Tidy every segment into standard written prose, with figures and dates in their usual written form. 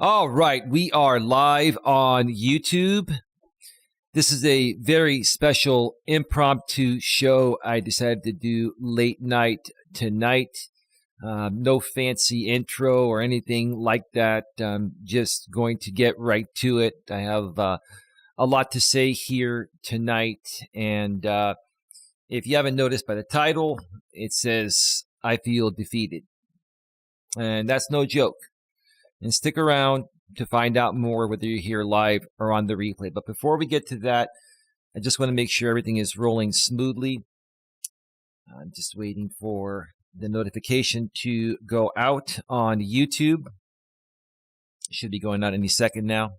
All right, we are live on YouTube. This is a very special impromptu show I decided to do late night tonight. No fancy intro or anything like that. I'm just going to get right to it. I have a lot to say here tonight. And if you haven't noticed by the title, it says, I feel defeated. And that's no joke. And stick around to find out more, whether you're here live or on the replay. But before we get to that, I just want to make sure everything is rolling smoothly. I'm just waiting for the notification to go out on YouTube. It should be going out any second now.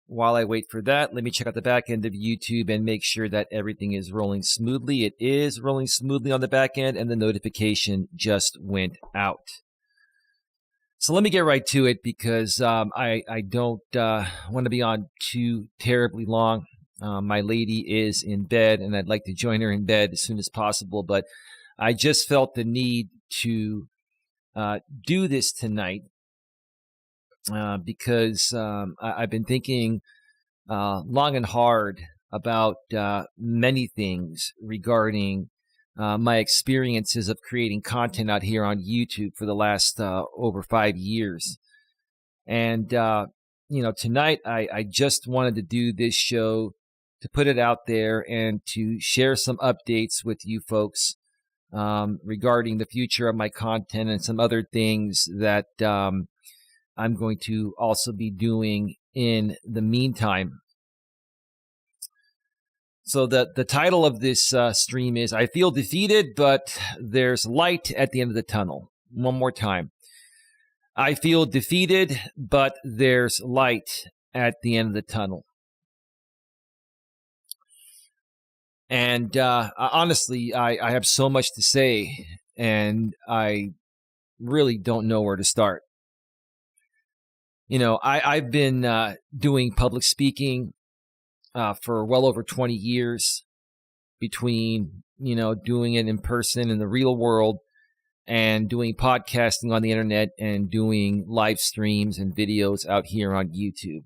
While I wait for that, let me check out the back end of YouTube and make sure that everything is rolling smoothly. It is rolling smoothly on the back end, and the notification just went out. So let me get right to it because I don't want to be on too terribly long. My lady is in bed, and I'd like to join her in bed as soon as possible. But I just felt the need to do this tonight because I've been thinking long and hard about many things regarding my experiences of creating content out here on YouTube for the last over 5 years. And, tonight I just wanted to do this show to put it out there and to share some updates with you folks regarding the future of my content and some other things that I'm going to also be doing in the meantime. So the title of this stream is, I feel defeated, but there's light at the end of the tunnel. One more time. I feel defeated, but there's light at the end of the tunnel. And honestly, I have so much to say, and I really don't know where to start. I've been doing public speaking for well over 20 years, between, doing it in person in the real world and doing podcasting on the internet and doing live streams and videos out here on YouTube.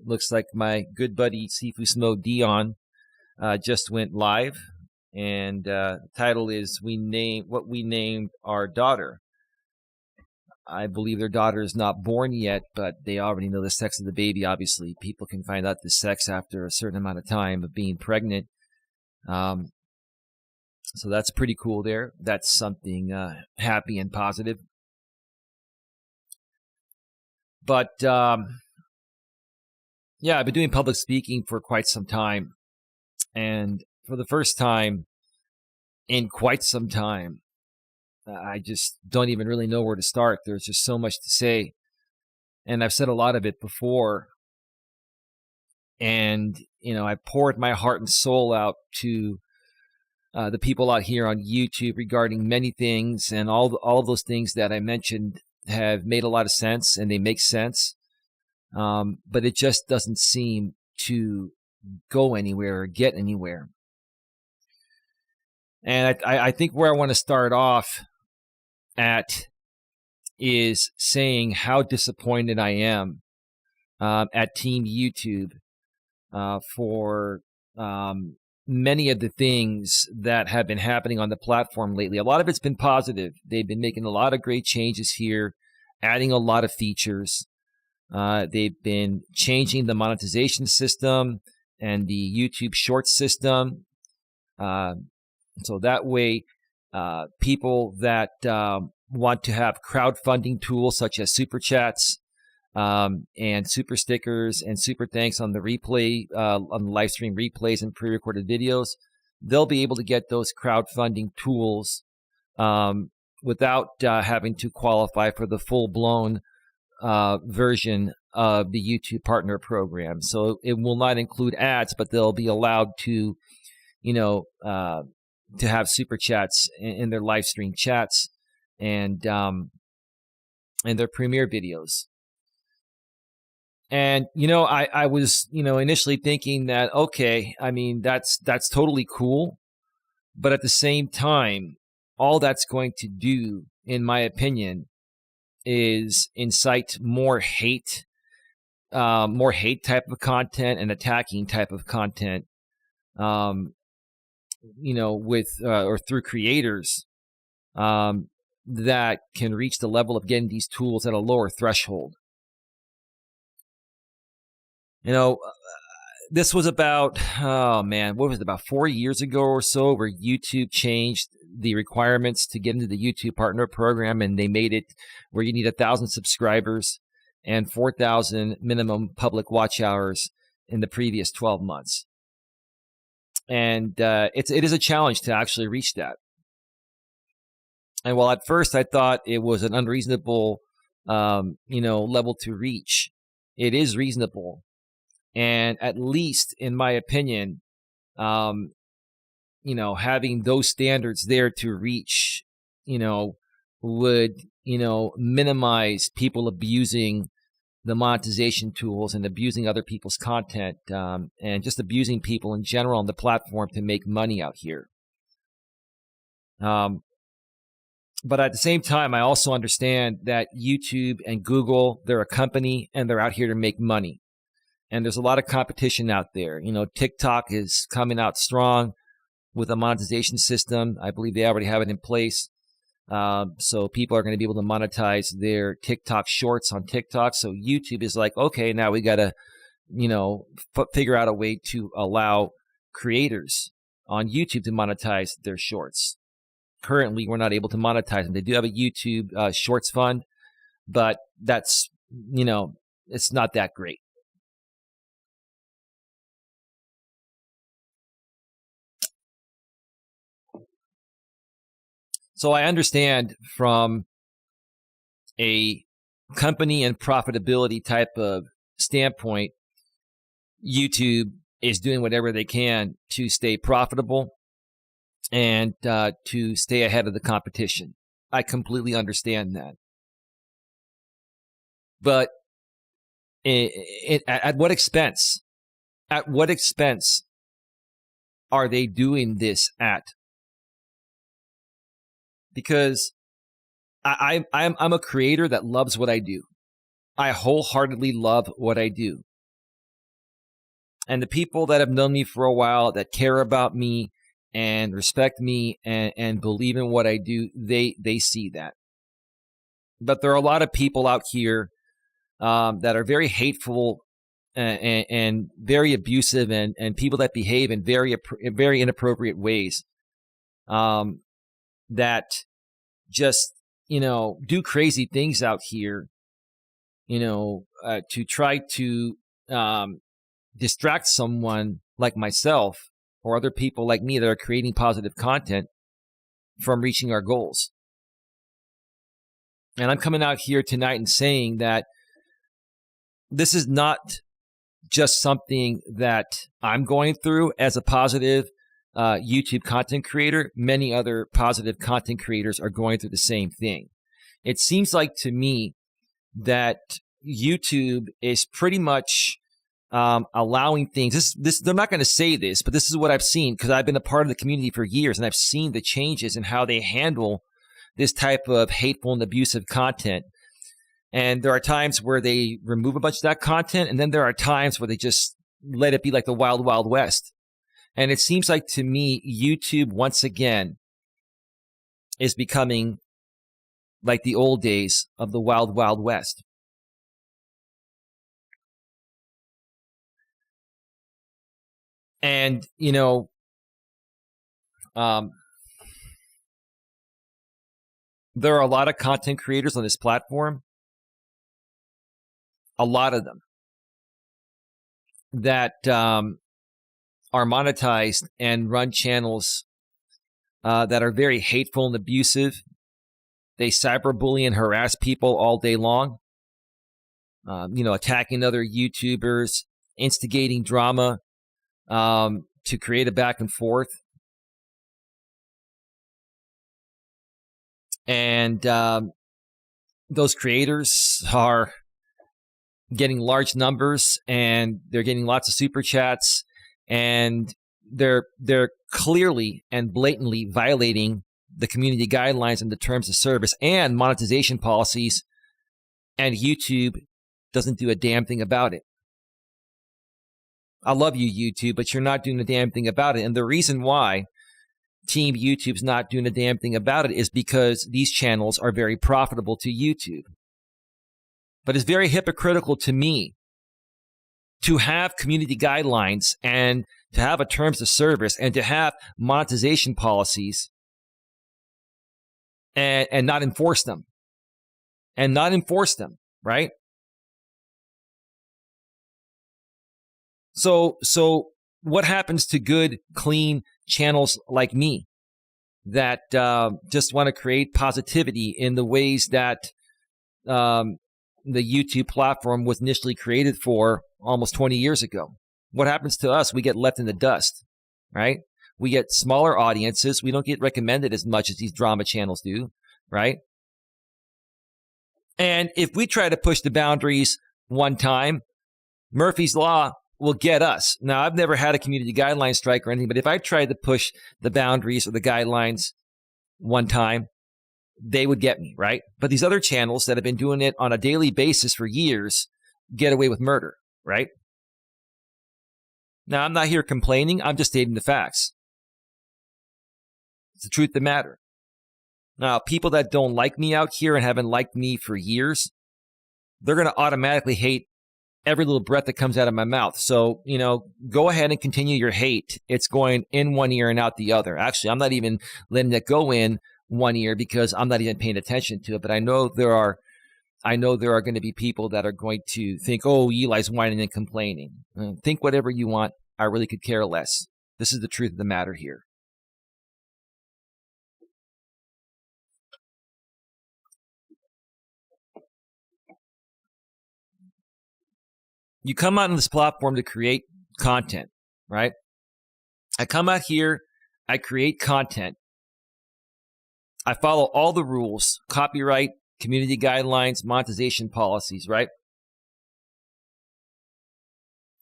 Looks like my good buddy Sifu Smo Dion just went live, and the title is What We Named Our Daughter. I believe their daughter is not born yet, but they already know the sex of the baby. Obviously, people can find out the sex after a certain amount of time of being pregnant. So that's pretty cool there. That's something happy and positive. But, I've been doing public speaking for quite some time. And for the first time in quite some time, I just don't even really know where to start. There's just so much to say. And I've said a lot of it before. And, I poured my heart and soul out to the people out here on YouTube regarding many things. And all of those things that I mentioned have made a lot of sense, and they make sense. But it just doesn't seem to go anywhere or get anywhere. And I think where I want to start off at is saying how disappointed I am at Team YouTube for many of the things that have been happening on the platform lately. A lot of it's been positive. They've been making a lot of great changes here, adding a lot of features. They've been changing the monetization system and the YouTube Shorts system. So that way, people that want to have crowdfunding tools such as super chats and super stickers and super thanks on the replay, on the live stream replays and pre-recorded videos, they'll be able to get those crowdfunding tools without having to qualify for the full-blown version of the YouTube Partner Program. So it will not include ads, but they'll be allowed to, to have super chats in their live stream chats and their premiere videos. And, I was, initially thinking that, okay, I mean, that's totally cool, But at the same time, all that's going to do, in my opinion, is incite more hate type of content and attacking type of content, with or through creators that can reach the level of getting these tools at a lower threshold. This was about, what was it, about 4 years ago or so, where YouTube changed the requirements to get into the YouTube Partner Program, and they made it where you need 1,000 subscribers and 4,000 minimum public watch hours in the previous 12 months. And it is a challenge to actually reach that. And while at first I thought it was an unreasonable, level to reach, it is reasonable. And at least, in my opinion, having those standards there to reach, would, minimize people abusing the monetization tools and abusing other people's content, and just abusing people in general on the platform to make money out here. But at the same time, I also understand that YouTube and Google, they're a company and they're out here to make money. And there's a lot of competition out there. TikTok is coming out strong with a monetization system. I believe they already have it in place. So people are going to be able to monetize their TikTok shorts on TikTok. So YouTube is like, okay, now we got to, figure out a way to allow creators on YouTube to monetize their shorts. Currently, we're not able to monetize them. They do have a YouTube Shorts fund, but that's, it's not that great. So I understand from a company and profitability type of standpoint, YouTube is doing whatever they can to stay profitable and to stay ahead of the competition. I completely understand that. But at what expense? At what expense are they doing this at? Because I'm a creator that loves what I do. I wholeheartedly love what I do. And the people that have known me for a while, that care about me and respect me and believe in what I do, they see that. But there are a lot of people out here that are very hateful and very abusive and people that behave in very inappropriate ways. That just, do crazy things out here, to try to distract someone like myself or other people like me that are creating positive content from reaching our goals. And I'm coming out here tonight and saying that this is not just something that I'm going through as a positive YouTube content creator. Many other positive content creators are going through the same thing. It seems like to me that YouTube is pretty much allowing things. They're not going to say this, but this is what I've seen because I've been a part of the community for years, and I've seen the changes in how they handle this type of hateful and abusive content. And there are times where they remove a bunch of that content, and then there are times where they just let it be like the wild, wild west. And it seems like to me, YouTube, once again, is becoming like the old days of the wild, wild west. And, there are a lot of content creators on this platform, a lot of them, that are monetized and run channels that are very hateful and abusive. They cyberbully and harass people all day long, attacking other YouTubers, instigating drama to create a back and forth. And those creators are getting large numbers, and they're getting lots of super chats. And, they're clearly and blatantly violating the community guidelines and the terms of service and monetization policies, and YouTube doesn't do a damn thing about it. I love you, YouTube, but you're not doing a damn thing about it. And the reason why Team YouTube's not doing a damn thing about it is because these channels are very profitable to YouTube. But it's very hypocritical to me to have community guidelines and to have a terms of service and to have monetization policies and not enforce them. And not enforce them, right? So what happens to good, clean channels like me that just want to create positivity in the ways that the YouTube platform was initially created for almost 20 years ago? What happens to us? We get left in the dust, right? We get smaller audiences. We don't get recommended as much as these drama channels do, right? And if we try to push the boundaries one time, Murphy's Law will get us. Now, I've never had a community guideline strike or anything, but if I tried to push the boundaries or the guidelines one time, they would get me, right? But these other channels that have been doing it on a daily basis for years get away with murder, right? Now, I'm not here complaining. I'm just stating the facts. It's the truth of the matter. Now, people that don't like me out here and haven't liked me for years, they're going to automatically hate every little breath that comes out of my mouth. So, go ahead and continue your hate. It's going in one ear and out the other. Actually, I'm not even letting it go in one ear because I'm not even paying attention to it. But I know there are going to be people that are going to think, oh, Eli's whining and complaining. Think whatever you want. I really could care less. This is the truth of the matter here. You come out on this platform to create content, right? I come out here, I create content. I follow all the rules, copyright, community guidelines, monetization policies, right?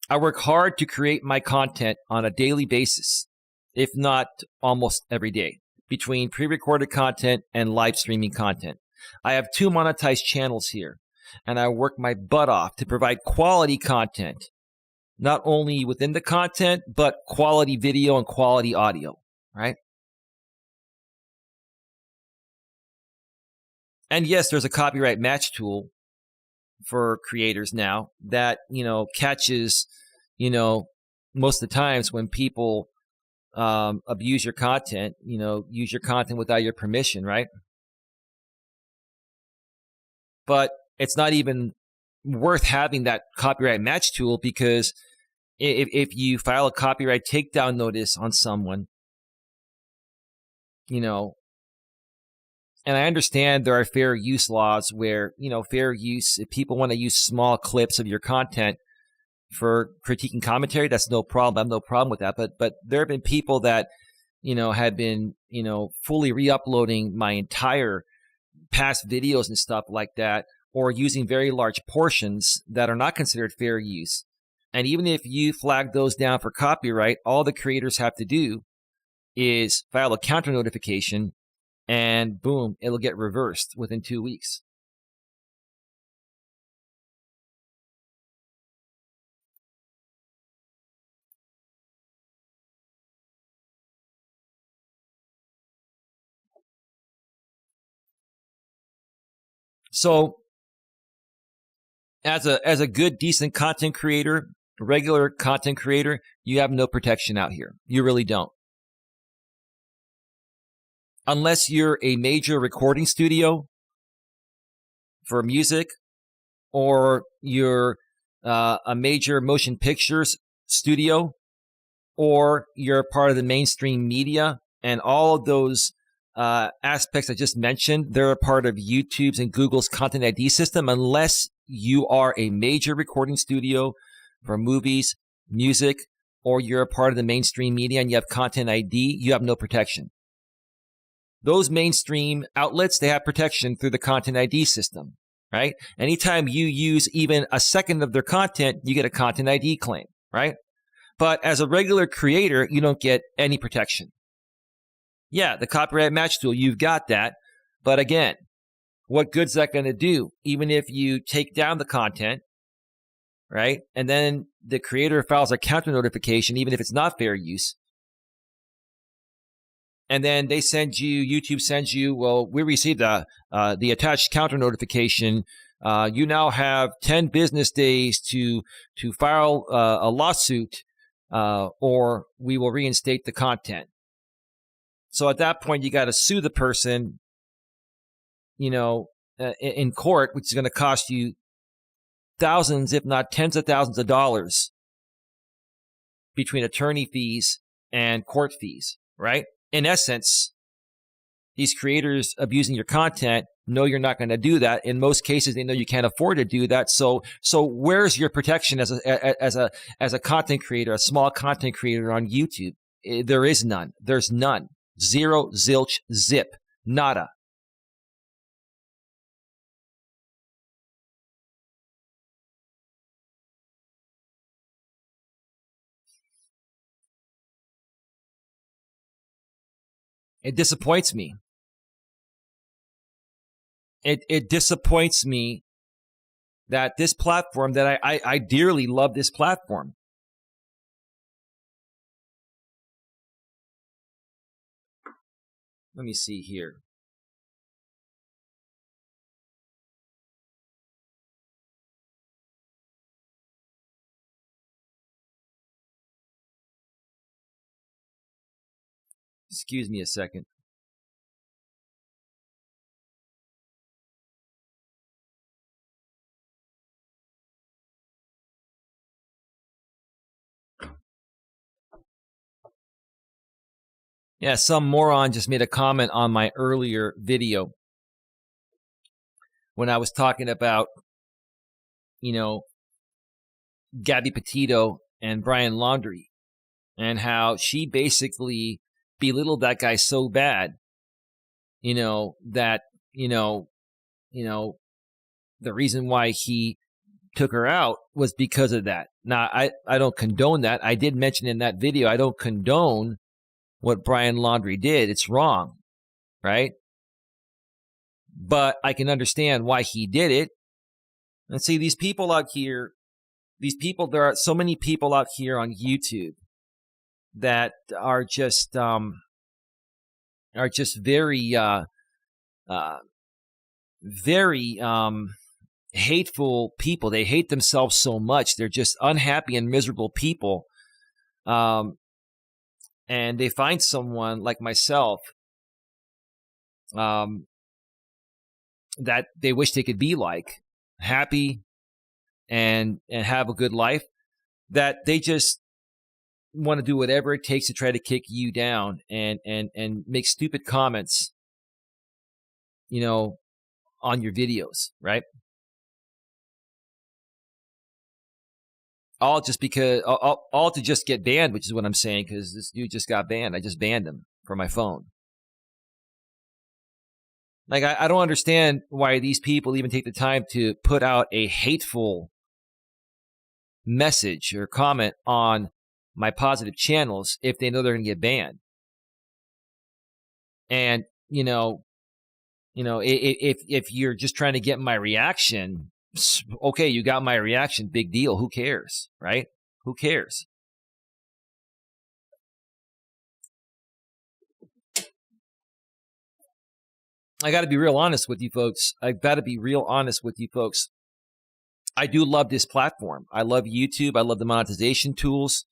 I work hard to create my content on a daily basis, if not almost every day, between pre-recorded content and live streaming content. I have 2 monetized channels here, and I work my butt off to provide quality content, not only within the content, but quality video and quality audio, right? And yes, there's a copyright match tool for creators now that, catches, most of the times when people abuse your content, use your content without your permission, right? But it's not even worth having that copyright match tool because if you file a copyright takedown notice on someone, and I understand there are fair use laws where, fair use, if people want to use small clips of your content for critiquing commentary, that's no problem. I have no problem with that. But there have been people that, have been, fully re-uploading my entire past videos and stuff like that, or using very large portions that are not considered fair use. And even if you flag those down for copyright, all the creators have to do is file a counter notification and boom, it'll get reversed within 2 weeks. So as a good, decent content creator, regular content creator, you have no protection out here. You really don't. Unless you're a major recording studio for music, or you're a major motion pictures studio, or you're part of the mainstream media, and all of those aspects I just mentioned, they're a part of YouTube's and Google's Content ID system. Unless you are a major recording studio for movies, music, or you're a part of the mainstream media and you have Content ID, you have no protection. Those mainstream outlets, they have protection through the Content ID system, right? Anytime you use even a second of their content, you get a Content ID claim, right? But as a regular creator, you don't get any protection. Yeah, the copyright match tool, you've got that. But again, what good's that going to do? Even if you take down the content, right? And then the creator files a counter notification, even if it's not fair use. And then they send you, YouTube sends you, well, we received the attached counter notification. You now have 10 business days to file a lawsuit, or we will reinstate the content. So at that point, you got to sue the person, in court, which is going to cost you thousands, if not tens of thousands of dollars between attorney fees and court fees, right? In essence, these creators abusing your content know you're not going to do that. In most cases, they know you can't afford to do that. So where's your protection as a content creator, a small content creator on YouTube? There is none. There's none. Zero, zilch, zip, nada. It disappoints me. It disappoints me that this platform, that I dearly love this platform. Let me see here. Excuse me a second. Yeah, some moron just made a comment on my earlier video when I was talking about, Gabby Petito and Brian Laundrie, and how she basically belittled that guy so bad, that, the reason why he took her out was because of that. Now, I don't condone that. I did mention in that video, I don't condone what Brian Laundrie did. It's wrong, right? But I can understand why he did it. And see, these people out here, there are so many people out here on YouTube that are just very, very hateful people. They hate themselves so much. They're just unhappy and miserable people. And they find someone like myself that they wish they could be like, happy and have a good life, that they just want to do whatever it takes to try to kick you down and make stupid comments, on your videos, right? All just because, all to just get banned, which is what I'm saying, because this dude just got banned. I just banned him from my phone. Like, I don't understand why these people even take the time to put out a hateful message or comment on my positive channels if they know they're going to get banned. And, if you're just trying to get my reaction, okay, you got my reaction, big deal. Who cares, right? Who cares? I got to be real honest with you folks. I do love this platform. I love YouTube. I love the monetization tools.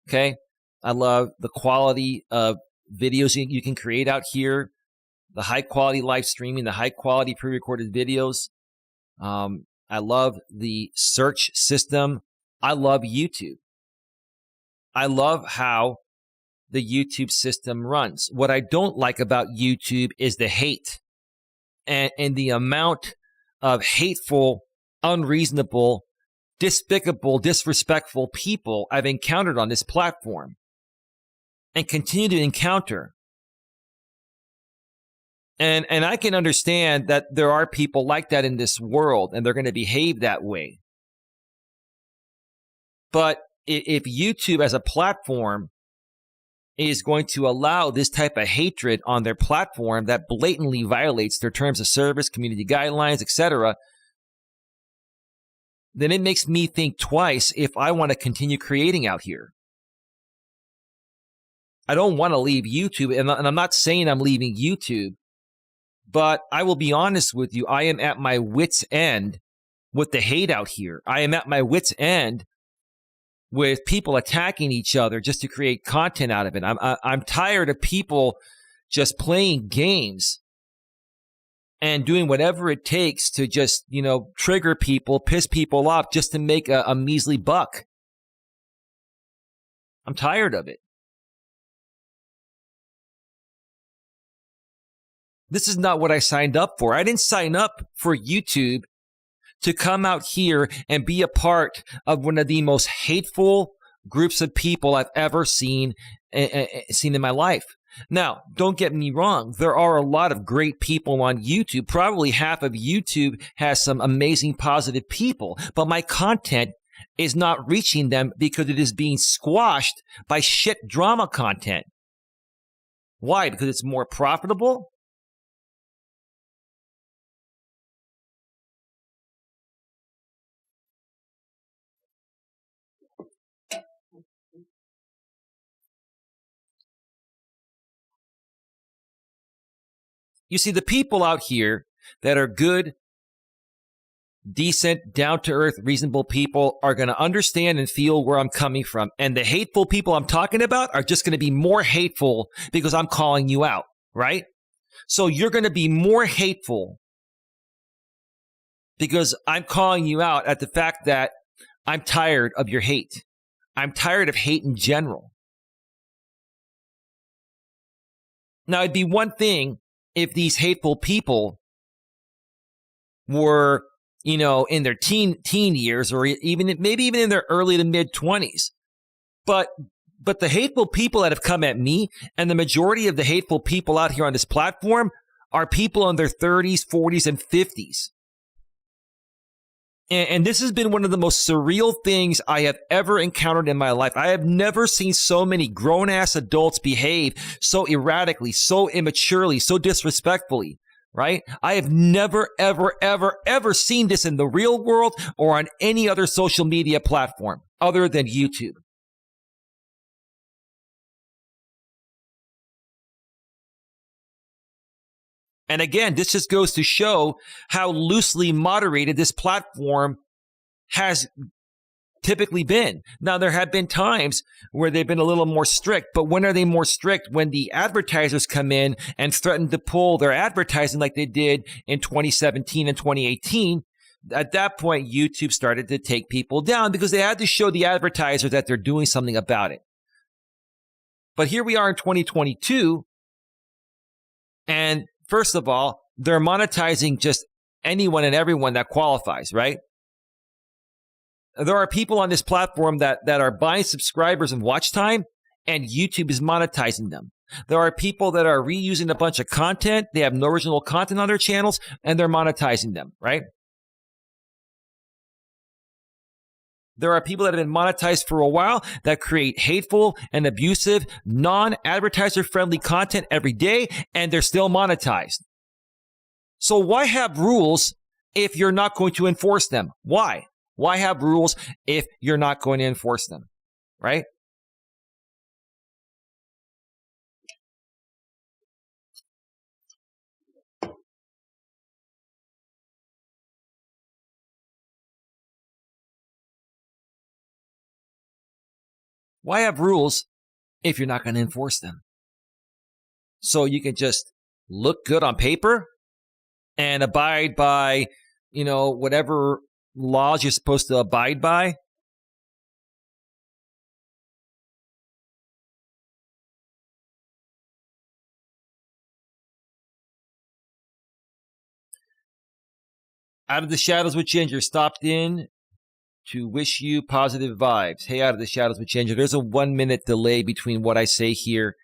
Okay. I love the quality of videos you can create out here, the high quality live streaming, the high quality pre-recorded videos. I love the search system. I love YouTube. I love how the YouTube system runs. What I don't like about YouTube is the hate and the amount of hateful, unreasonable, despicable, disrespectful people I've encountered on this platform and continue to encounter. And I can understand that there are people like that in this world, and they're going to behave that way. But if YouTube as a platform is going to allow this type of hatred on their platform that blatantly violates their terms of service, community guidelines, etc., then it makes me think twice if I want to continue creating out here. I don't want to leave YouTube, and I'm not saying I'm leaving YouTube, but I will be honest with you, I am at my wit's end with the hate out here. I am at my wit's end with people attacking each other just to create content out of it. I'm tired of people just playing games and doing whatever it takes to just, trigger people, piss people off just to make a measly buck. I'm tired of it. This is not what I signed up for. I didn't sign up for YouTube to come out here and be a part of one of the most hateful groups of people I've ever seen in my life. Now, don't get me wrong. There are a lot of great people on YouTube. Probably half of YouTube has some amazing positive people, but my content is not reaching them because it is being squashed by shit drama content. Why? Because it's more profitable? You see, the people out here that are good, decent, down-to-earth, reasonable people are going to understand and feel where I'm coming from. And the hateful people I'm talking about are just going to be more hateful because I'm calling you out, right? So you're going to be more hateful because I'm calling you out at the fact that I'm tired of your hate. I'm tired of hate in general. Now, it'd be one thing if these hateful people were, in their teen years, or maybe even in their early to mid 20s. But the hateful people that have come at me, and the majority of the hateful people out here on this platform, are people in their 30s, 40s, and 50s. And this has been one of the most surreal things I have ever encountered in my life. I have never seen so many grown-ass adults behave so erratically, so immaturely, so disrespectfully, right? I have never, ever, ever, ever seen this in the real world or on any other social media platform other than YouTube. And again, this just goes to show how loosely moderated this platform has typically been. Now, there have been times where they've been a little more strict, but when are they more strict? When the advertisers come in and threaten to pull their advertising like they did in 2017 and 2018. At that point, YouTube started to take people down because they had to show the advertisers that they're doing something about it. But here we are in 2022, and first of all, they're monetizing just anyone and everyone that qualifies, right? There are people on this platform that are buying subscribers and watch time, and YouTube is monetizing them. There are people that are reusing a bunch of content. They have no original content on their channels, and they're monetizing them, right? There are people that have been monetized for a while that create hateful and abusive, non-advertiser-friendly content every day, and they're still monetized. So why have rules if you're not going to enforce them? Why? Why have rules if you're not going to enforce them, right? Why have rules if you're not going to enforce them? So you can just look good on paper and abide by, whatever laws you're supposed to abide by? Out of the Shadows with Ginger stopped in to wish you positive vibes. Hey, Out of the Shadows with Ginger. There's a 1 minute delay between what I say here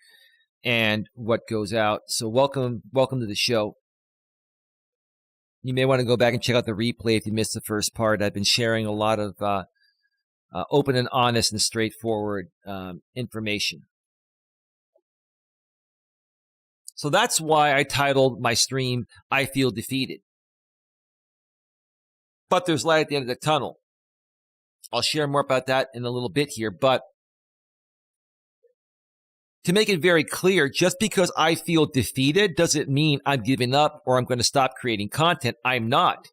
and what goes out. So welcome to the show. You may want to go back and check out the replay if you missed the first part. I've been sharing a lot of open and honest and straightforward information. So that's why I titled my stream, I Feel Defeated. But there's light at the end of the tunnel. I'll share more about that in a little bit here. But to make it very clear, just because I feel defeated doesn't mean I'm giving up or I'm going to stop creating content. I'm not.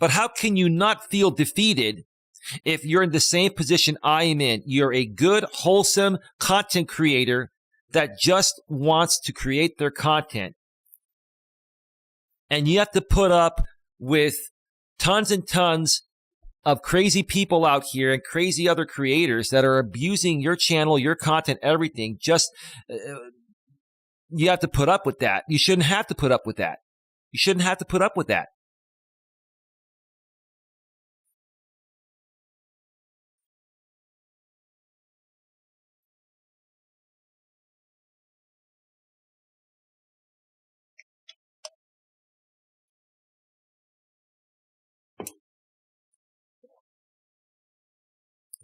But how can you not feel defeated if you're in the same position I am in? You're a good, wholesome content creator that just wants to create their content. And you have to put up with tons and tons of crazy people out here and crazy other creators that are abusing your channel, your content, everything. Just, you have to put up with that. You shouldn't have to put up with that. You shouldn't have to put up with that.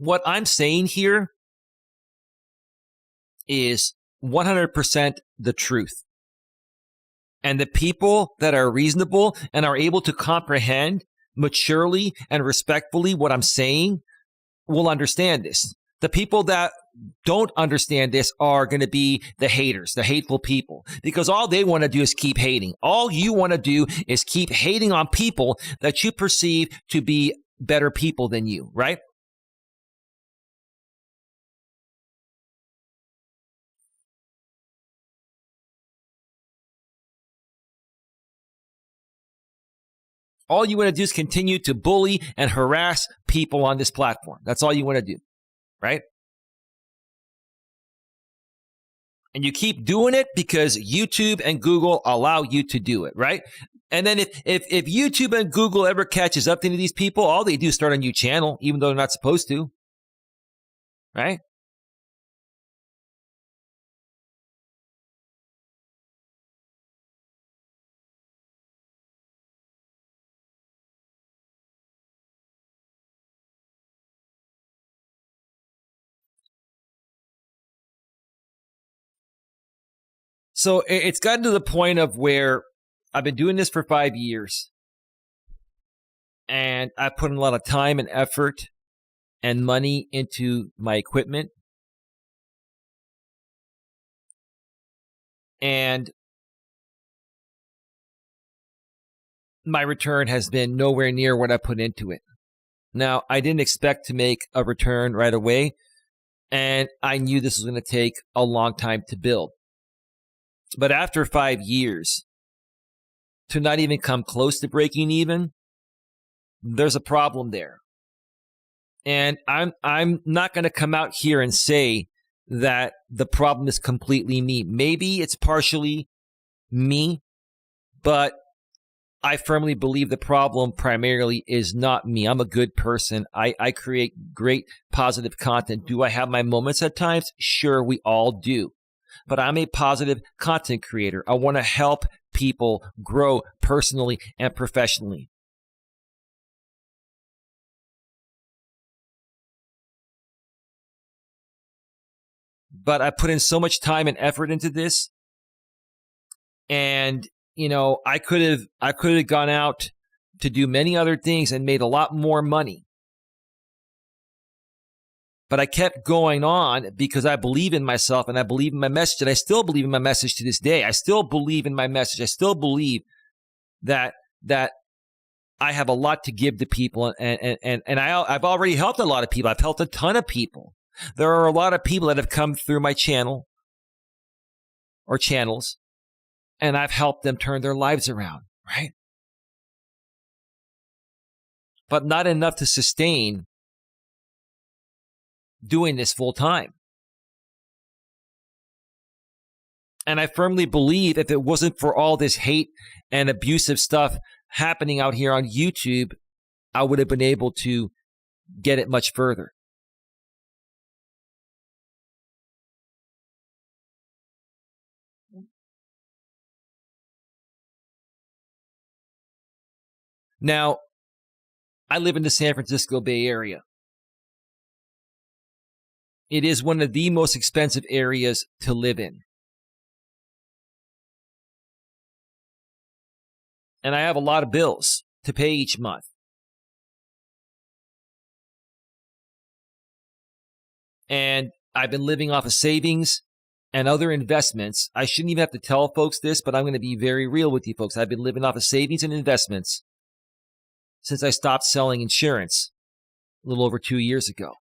What I'm saying here is 100% the truth. And the people that are reasonable and are able to comprehend maturely and respectfully what I'm saying will understand this. The people that don't understand this are going to be the haters, the hateful people, because all they want to do is keep hating. All you want to do is keep hating on people that you perceive to be better people than you, right? All you want to do is continue to bully and harass people on this platform. That's all you want to do, right? And you keep doing it because YouTube and Google allow you to do it, right? And then if YouTube and Google ever catches up to these people, all they do is start a new channel, even though they're not supposed to, right? So it's gotten to the point of where I've been doing this for 5 years, and I put in a lot of time and effort and money into my equipment. And my return has been nowhere near what I put into it. Now, I didn't expect to make a return right away, and I knew this was going to take a long time to build. But after 5 years, to not even come close to breaking even, there's a problem there. And I'm not going to come out here and say that the problem is completely me. Maybe it's partially me, but I firmly believe the problem primarily is not me. I'm a good person. I create great positive content. Do I have my moments at times? Sure, we all do. But I'm a positive content creator. I want to help people grow personally and professionally. But I put in so much time and effort into this. And, you know, I could have gone out to do many other things and made a lot more money. But I kept going on because I believe in myself and I believe in my message. And I still believe in my message to this day. I still believe in my message. I still believe that I have a lot to give to people. And I've already helped a lot of people. I've helped a ton of people. There are a lot of people that have come through my channel or channels, and I've helped them turn their lives around, right? But not enough to sustain doing this full time. And I firmly believe if it wasn't for all this hate and abusive stuff happening out here on YouTube, I would have been able to get it much further. Now, I live in the San Francisco Bay Area. It is one of the most expensive areas to live in. And I have a lot of bills to pay each month. And I've been living off of savings and other investments. I shouldn't even have to tell folks this, but I'm going to be very real with you folks. I've been living off of savings and investments since I stopped selling insurance a little over 2 years ago.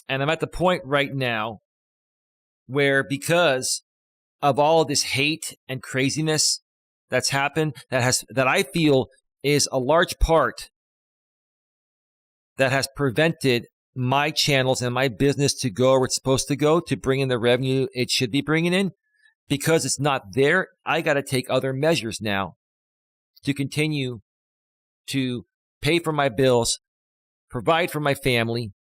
And I'm at the point right now where, because of all of this hate and craziness that's happened, that I feel is a large part that has prevented my channels and my business to go where it's supposed to go, to bring in the revenue it should be bringing in. Because it's not there, I got to take other measures now to continue to pay for my bills, provide for my family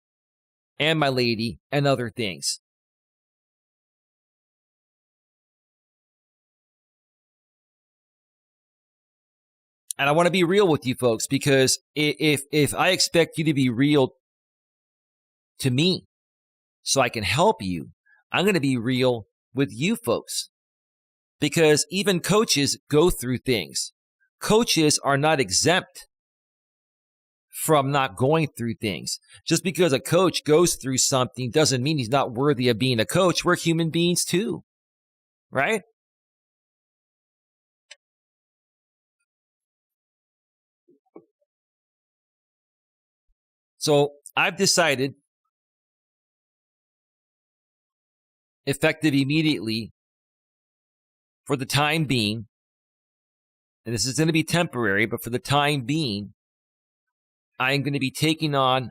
and my lady, and other things. And I want to be real with you folks, because if I expect you to be real to me so I can help you, I'm going to be real with you folks. Because even coaches go through things. Coaches are not exempt from not going through things. Just because a coach goes through something doesn't mean he's not worthy of being a coach. We're human beings too, right? So I've decided, effective immediately, for the time being, and this is going to be temporary, but for the time being, I'm going to be taking on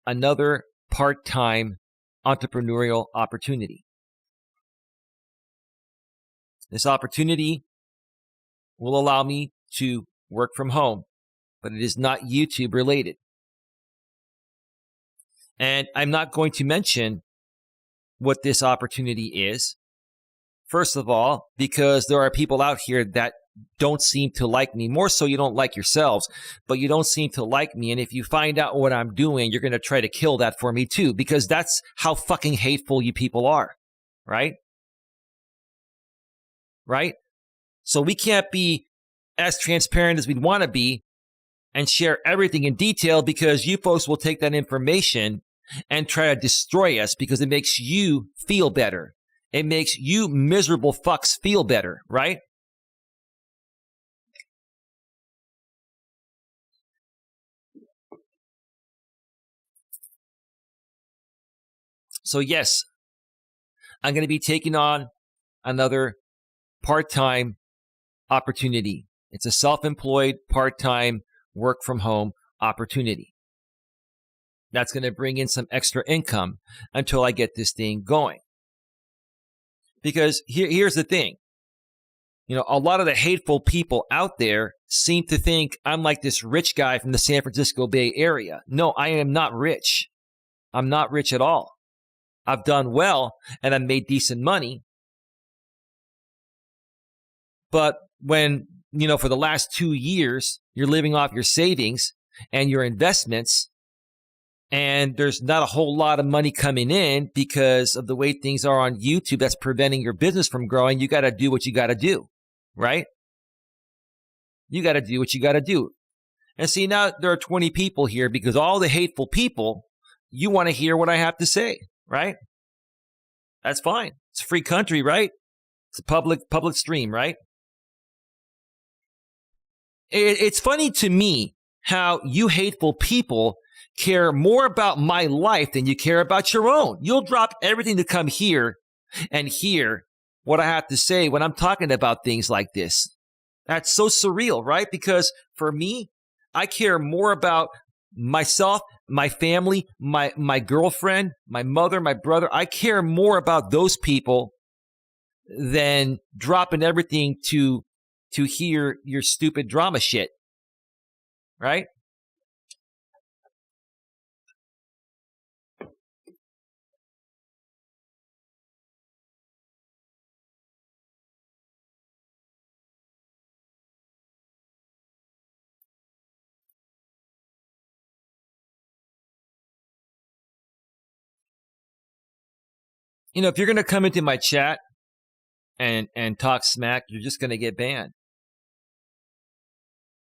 another part-time entrepreneurial opportunity. This opportunity will allow me to work from home, but it is not YouTube related. And I'm not going to mention what this opportunity is. First of all, because there are people out here that don't seem to like me. More so, you don't like yourselves, but you don't seem to like me. And if you find out what I'm doing, you're going to try to kill that for me too, because that's how fucking hateful you people are, right? Right? So we can't be as transparent as we'd want to be and share everything in detail, because you folks will take that information and try to destroy us because it makes you feel better. It makes you miserable fucks feel better, right? So yes, I'm going to be taking on another part-time opportunity. It's a self-employed, part-time, work-from-home opportunity. That's going to bring in some extra income until I get this thing going. Because here's the thing. You know, a lot of the hateful people out there seem to think I'm like this rich guy from the San Francisco Bay Area. No, I am not rich. I'm not rich at all. I've done well and I've made decent money. But when, you know, for the last 2 years, you're living off your savings and your investments, and there's not a whole lot of money coming in because of the way things are on YouTube that's preventing your business from growing, you got to do what you got to do, right? You got to do what you got to do. And see, now there are 20 people here because all the hateful people, you want to hear what I have to say, right? That's fine. It's a free country, right? It's a public stream, right? It's funny to me how you hateful people care more about my life than you care about your own. You'll drop everything to come here and hear what I have to say when I'm talking about things like this. That's so surreal, right? Because for me, I care more about myself, my family, my girlfriend, my mother, my brother. I care more about those people than dropping everything to hear your stupid drama shit, right? If you're going to come into my chat and talk smack, you're just going to get banned.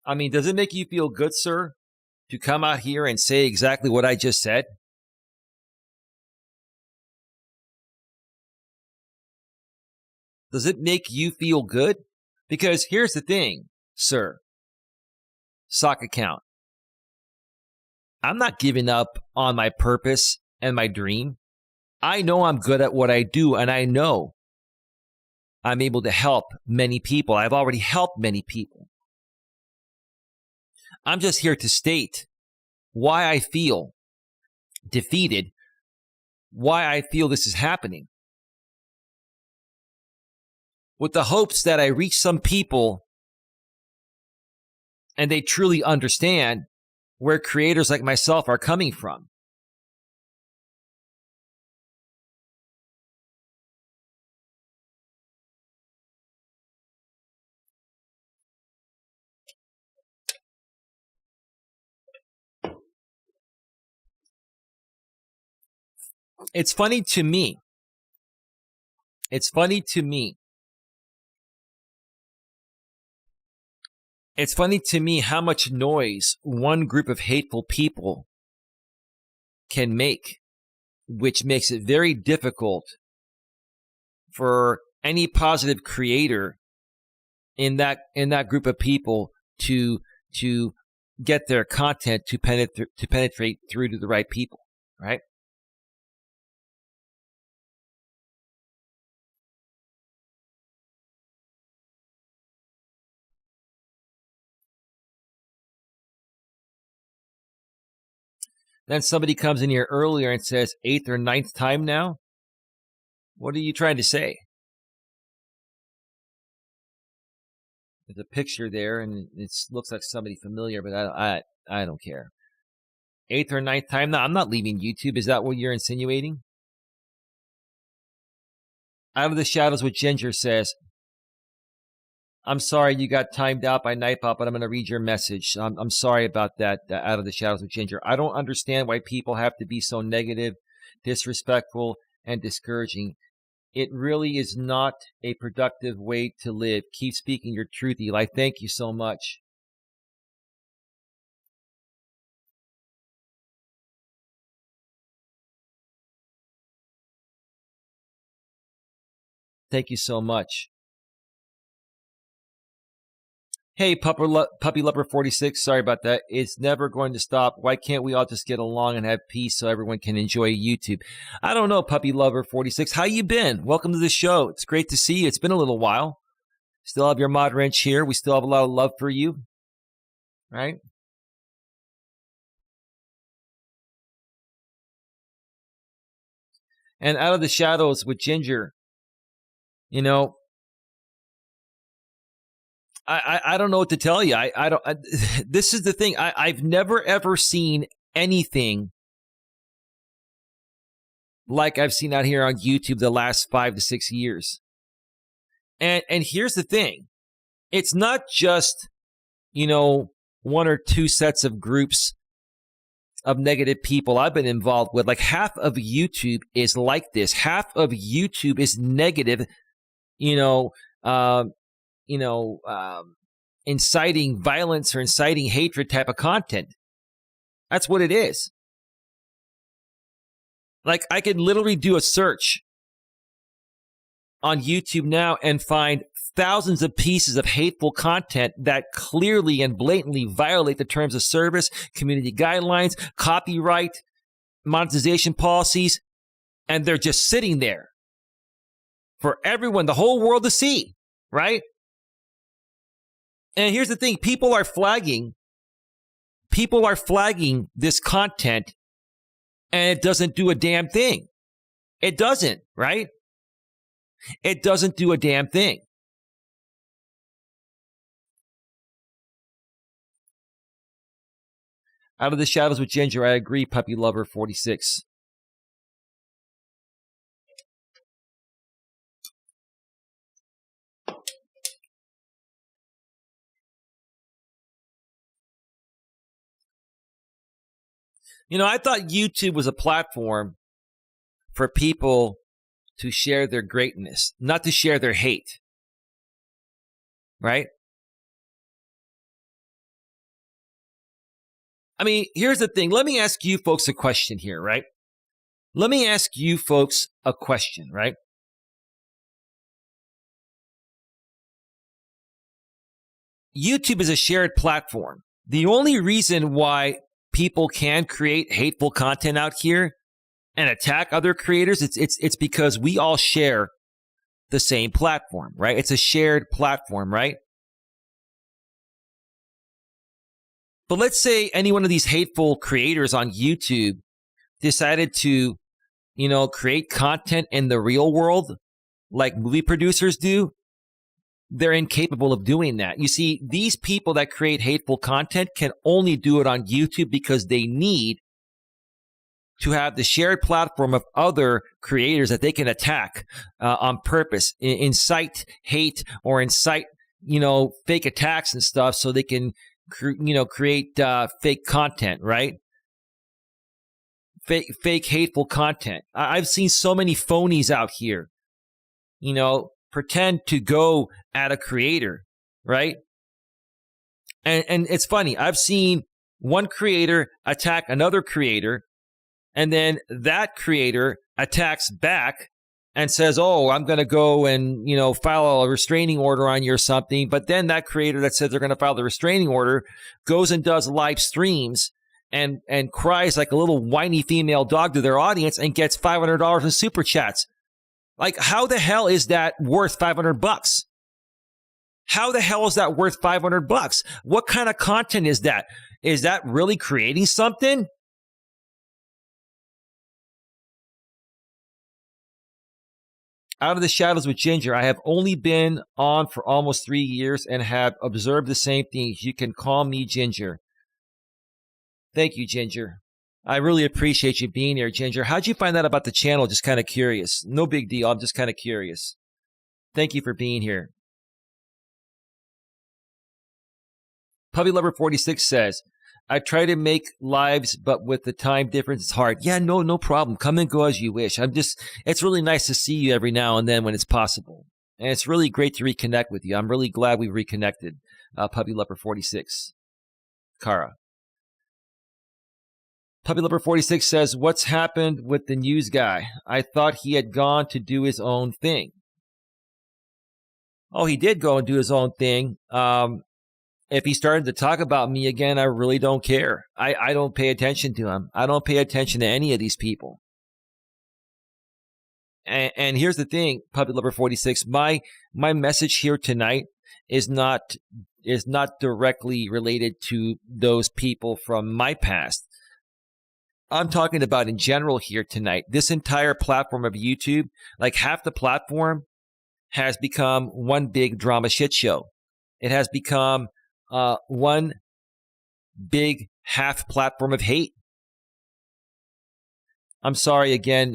I mean, does it make you feel good, sir, to come out here and say exactly what I just said? Does it make you feel good? Because here's the thing, sir, sock account. I'm not giving up on my purpose and my dream. I know I'm good at what I do, and I know I'm able to help many people. I've already helped many people. I'm just here to state why I feel defeated, why I feel this is happening, with the hopes that I reach some people and they truly understand where creators like myself are coming from. It's funny to me. It's funny to me how much noise one group of hateful people can make, which makes it very difficult for any positive creator in that group of people to get their content to penetrate through to the right people, right? Then somebody comes in here earlier and says 8th or 9th time now. What are you trying to say? There's a picture there, and it looks like somebody familiar, but I don't care. 8th or 9th time now. I'm not leaving YouTube. Is that what you're insinuating? Out of the Shadows with Ginger says, I'm sorry you got timed out by Nightbot, but I'm going to read your message. I'm sorry about that, Out of the Shadows with Ginger. I don't understand why people have to be so negative, disrespectful, and discouraging. It really is not a productive way to live. Keep speaking your truth, Eli. Thank you so much. Thank you so much. Hey, Puppy Lover 46, sorry about that. It's never going to stop. Why can't we all just get along and have peace so everyone can enjoy YouTube? I don't know, Puppy Lover 46. How you been? Welcome to the show. It's great to see you. It's been a little while. Still have your mod wrench here. We still have a lot of love for you, right? And Out of the Shadows with Ginger, I don't know what to tell you. I don't. This is the thing. I've never ever seen anything like I've seen out here on YouTube the last 5 to 6 years. And here's the thing. It's not just, one or two sets of groups of negative people I've been involved with. Like half of YouTube is like this. Half of YouTube is negative, inciting violence or inciting hatred type of content. That's what it is. Like I could literally do a search on YouTube now and find thousands of pieces of hateful content that clearly and blatantly violate the terms of service, community guidelines, copyright, monetization policies, and they're just sitting there for everyone, the whole world to see, right? And here's the thing, people are flagging this content, and it doesn't do a damn thing. It doesn't, right? It doesn't do a damn thing. Out of the Shadows with Ginger, I agree, Puppy Lover 46. I thought YouTube was a platform for people to share their greatness, not to share their hate. Right? I mean, here's the thing. Let me ask you folks a question here, right? Let me ask you folks a question, right? YouTube is a shared platform. The only reason why people can create hateful content out here and attack other creators, it's because we all share the same platform, right? It's a shared platform, right? But let's say any one of these hateful creators on YouTube decided to, create content in the real world like movie producers do. They're incapable of doing that. You see, these people that create hateful content can only do it on YouTube because they need to have the shared platform of other creators that they can attack on purpose, incite hate or incite, fake attacks and stuff so they can, create fake content, right? Fake hateful content. I've seen so many phonies out here, pretend to go at a creator, right? And it's funny. I've seen one creator attack another creator, and then that creator attacks back and says, oh, I'm going to go and, file a restraining order on you or something. But then that creator that said they're going to file the restraining order goes and does live streams and cries like a little whiny female dog to their audience and gets $500 in super chats. Like, how the hell is that worth $500? How the hell is that worth $500? What kind of content is that? Is that really creating something? Out of the Shadows with Ginger, I have only been on for almost 3 years and have observed the same things. You can call me Ginger. Thank you, Ginger. I really appreciate you being here, Ginger. How'd you find out about the channel? Just kind of curious. No big deal. I'm just kind of curious. Thank you for being here. Puppy Lover 46 says, I try to make lives, but with the time difference, it's hard. Yeah, no problem. Come and go as you wish. It's really nice to see you every now and then when it's possible. And it's really great to reconnect with you. I'm really glad we reconnected. Puppy Lover 46. Kara. Puppy Lover 46 says, what's happened with the news guy? I thought he had gone to do his own thing. Oh, he did go and do his own thing. If he started to talk about me again, I really don't care. I don't pay attention to him. I don't pay attention to any of these people. And here's the thing, Puppy Lover 46, my message here tonight is not directly related to those people from my past. I'm talking about in general here tonight. This entire platform of YouTube, like half the platform, has become one big drama shit show. It has become one big half platform of hate. I'm sorry again,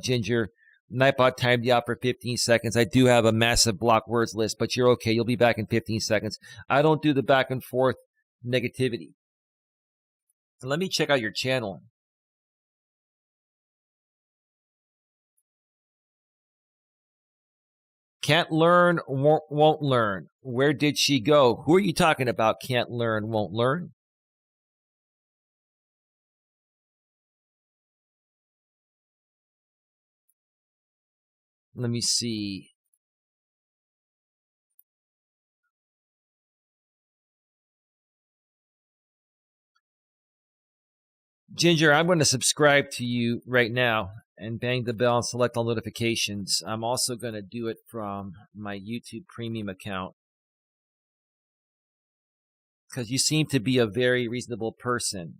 Ginger. Nightbot timed you out for 15 seconds. I do have a massive block words list, but you're okay. You'll be back in 15 seconds. I don't do the back and forth negativity. So let me check out your channel. Can't learn, won't learn. Where did she go? Who are you talking about? Can't learn, won't learn. Let me see. Ginger, I'm going to subscribe to you right now and bang the bell and select all notifications. I'm also going to do it from my YouTube Premium account because you seem to be a very reasonable person.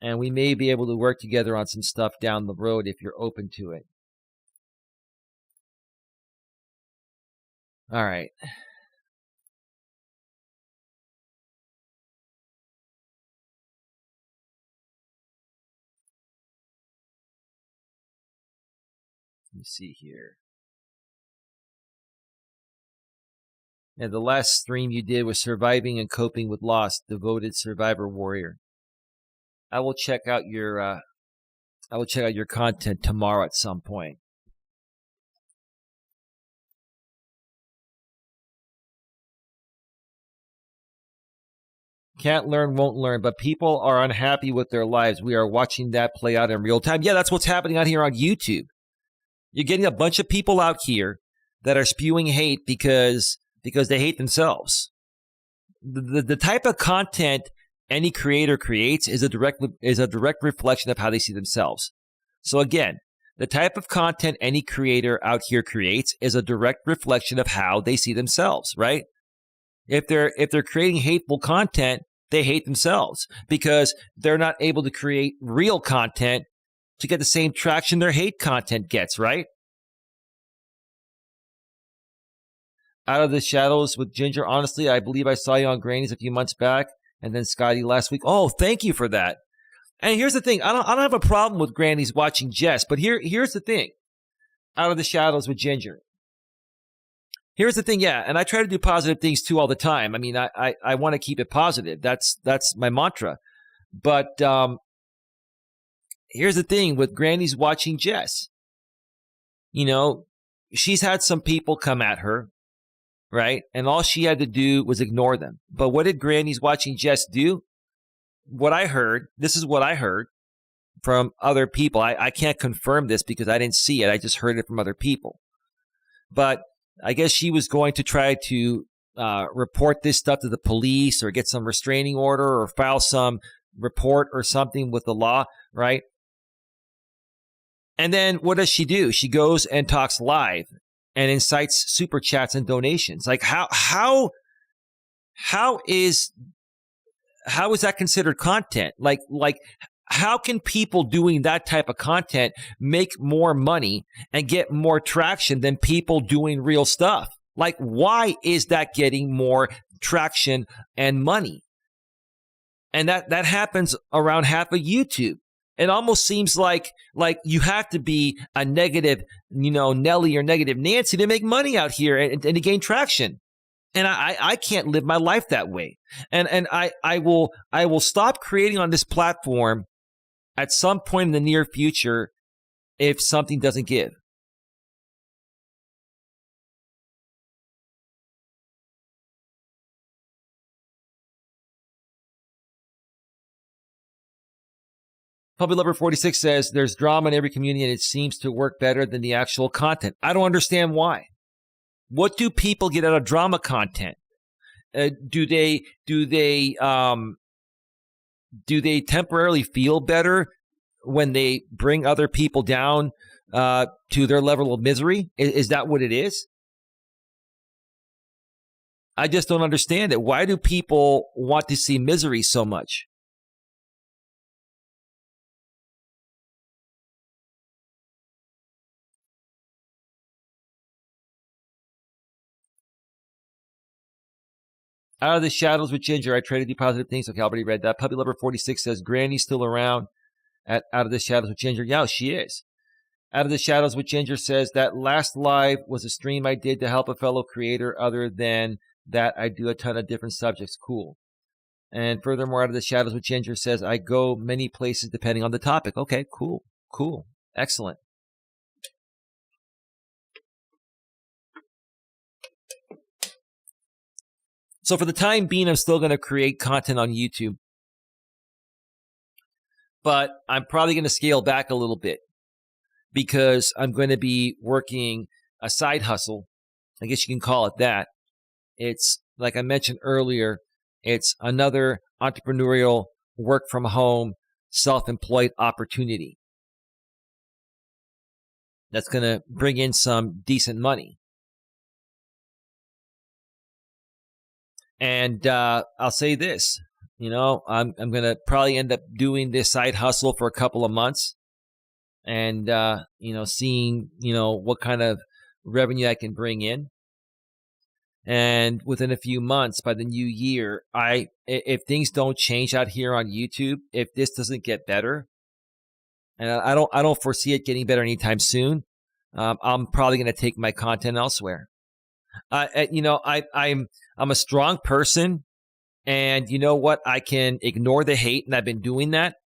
And we may be able to work together on some stuff down the road if you're open to it. All right. Let me see here. And the last stream you did was surviving and coping with loss, devoted survivor warrior. I will check out your content tomorrow at some point. Can't learn, won't learn, but people are unhappy with their lives. We are watching that play out in real time. Yeah, that's what's happening out here on YouTube. You're getting a bunch of people out here that are spewing hate because they hate themselves. The type of content any creator creates is a direct reflection of how they see themselves. So again, the type of content any creator out here creates is a direct reflection of how they see themselves, right? If they're creating hateful content, they hate themselves because they're not able to create real content to get the same traction their hate content gets, right? Out of the Shadows with Ginger. Honestly, I believe I saw you on Granny's a few months back, and then Scotty last week. Oh, thank you for that. And here's the thing. I don't have a problem with Granny's watching Jess, but here's the thing. Out of the Shadows with Ginger. Here's the thing, yeah, and I try to do positive things too all the time. I mean, I want to keep it positive. That's my mantra. But here's the thing with Granny's watching Jess. You know, she's had some people come at her, right? And all she had to do was ignore them. But what did Granny's watching Jess do? This is what I heard from other people. I can't confirm this because I didn't see it. I just heard it from other people. But I guess she was going to try to report this stuff to the police or get some restraining order or file some report or something with the law, right? And then what does she do? She goes and talks live and incites super chats and donations. Like how is that considered content? Like how can people doing that type of content make more money and get more traction than people doing real stuff? Like, why is that getting more traction and money? And that happens around half of YouTube. It almost seems like you have to be a negative, Nelly or negative Nancy to make money out here and to gain traction. And I can't live my life that way. And I will stop creating on this platform at some point in the near future if something doesn't give. Puppy Lover 46 says, there's drama in every community and it seems to work better than the actual content. I don't understand why. What do people get out of drama content? Do they temporarily feel better when they bring other people down to their level of misery? Is that what it is? I just don't understand it. Why do people want to see misery so much? Out of the Shadows with Ginger, I try to do positive things. Okay, I already read that. Puppy Lover 46 says, Granny's still around at Out of the Shadows with Ginger. Yeah, she is. Out of the Shadows with Ginger says, that last live was a stream I did to help a fellow creator. Other than that, I do a ton of different subjects. Cool. And furthermore, Out of the Shadows with Ginger says, I go many places depending on the topic. Okay, cool. Excellent. So for the time being, I'm still going to create content on YouTube. But I'm probably going to scale back a little bit because I'm going to be working a side hustle. I guess you can call it that. It's, like I mentioned earlier, it's another entrepreneurial work from home, self-employed opportunity that's going to bring in some decent money. And I'll say this, I'm going to probably end up doing this side hustle for a couple of months and, seeing, what kind of revenue I can bring in. And within a few months, by the new year, if things don't change out here on YouTube, if this doesn't get better, and I don't foresee it getting better anytime soon, I'm probably going to take my content elsewhere. I'm a strong person, and you know what? I can ignore the hate, and I've been doing that.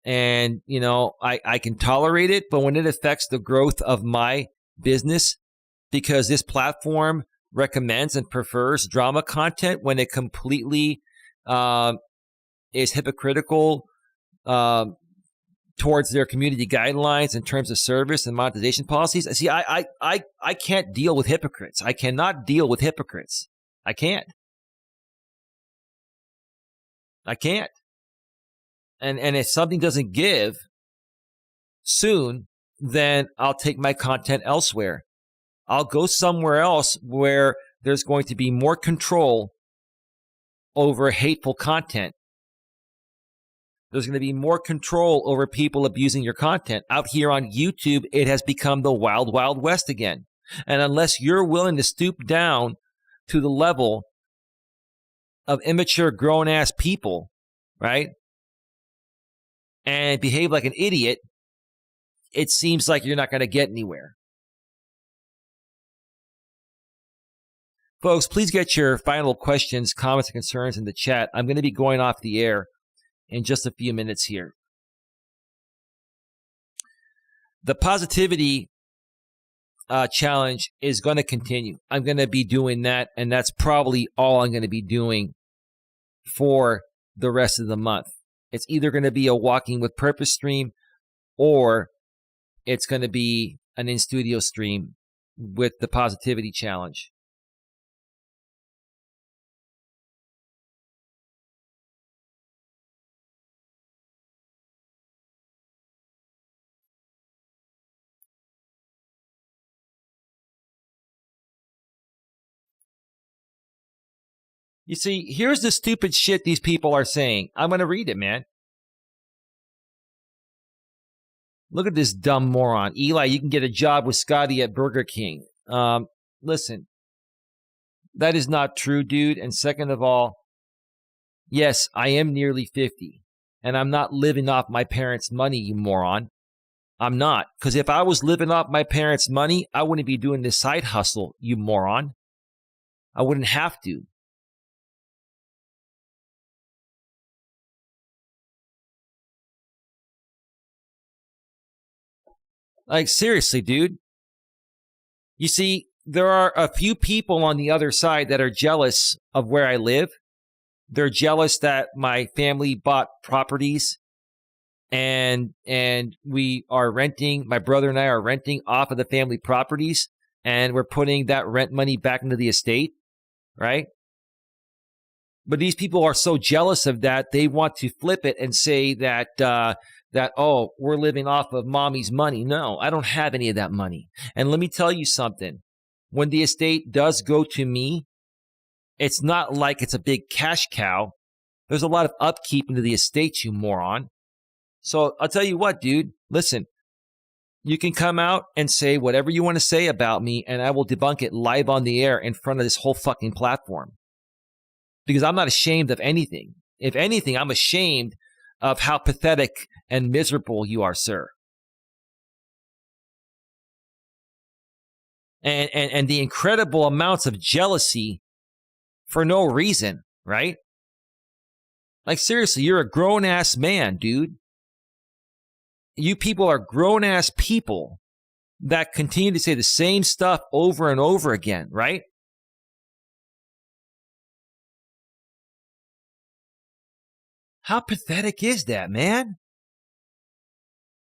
And, I can tolerate it, but when it affects the growth of my business, because this platform recommends and prefers drama content when it completely is hypocritical towards their community guidelines in terms of service and monetization policies. See, I can't deal with hypocrites. I cannot deal with hypocrites. I can't. And if something doesn't give soon, then I'll take my content elsewhere. I'll go somewhere else where there's going to be more control over hateful content. There's going to be more control over people abusing your content. Out here on YouTube, it has become the wild, wild west again. And unless you're willing to stoop down to the level of immature, grown-ass people, right, and behave like an idiot, it seems like you're not going to get anywhere. Folks, please get your final questions, comments, and concerns in the chat. I'm going to be going off the air in just a few minutes here. The positivity challenge is going to continue. I'm going to be doing that, and that's probably all I'm going to be doing for the rest of the month. It's either going to be a Walking with Purpose stream, or it's going to be an in-studio stream with the positivity challenge. You see, here's the stupid shit these people are saying. I'm going to read it, man. Look at this dumb moron. Eli, you can get a job with Scotty at Burger King. Listen, that is not true, dude. And second of all, yes, I am nearly 50. And I'm not living off my parents' money, you moron. I'm not. Because if I was living off my parents' money, I wouldn't be doing this side hustle, you moron. I wouldn't have to. Like, seriously, dude. You see, there are a few people on the other side that are jealous of where I live. They're jealous that my family bought properties and we are renting. My brother and I are renting off of the family properties, and we're putting that rent money back into the estate, right? But these people are so jealous of that, they want to flip it and say that, oh, we're living off of mommy's money. No, I don't have any of that money. And let me tell you something. When the estate does go to me, it's not like it's a big cash cow. There's a lot of upkeep into the estate, you moron. So I'll tell you what, dude. Listen, you can come out and say whatever you want to say about me, and I will debunk it live on the air in front of this whole fucking platform. Because I'm not ashamed of anything. If anything, I'm ashamed of how pathetic and miserable you are, sir. And the incredible amounts of jealousy for no reason, right? Like, seriously, you're a grown-ass man, dude. You people are grown-ass people that continue to say the same stuff over and over again, right? How pathetic is that, man?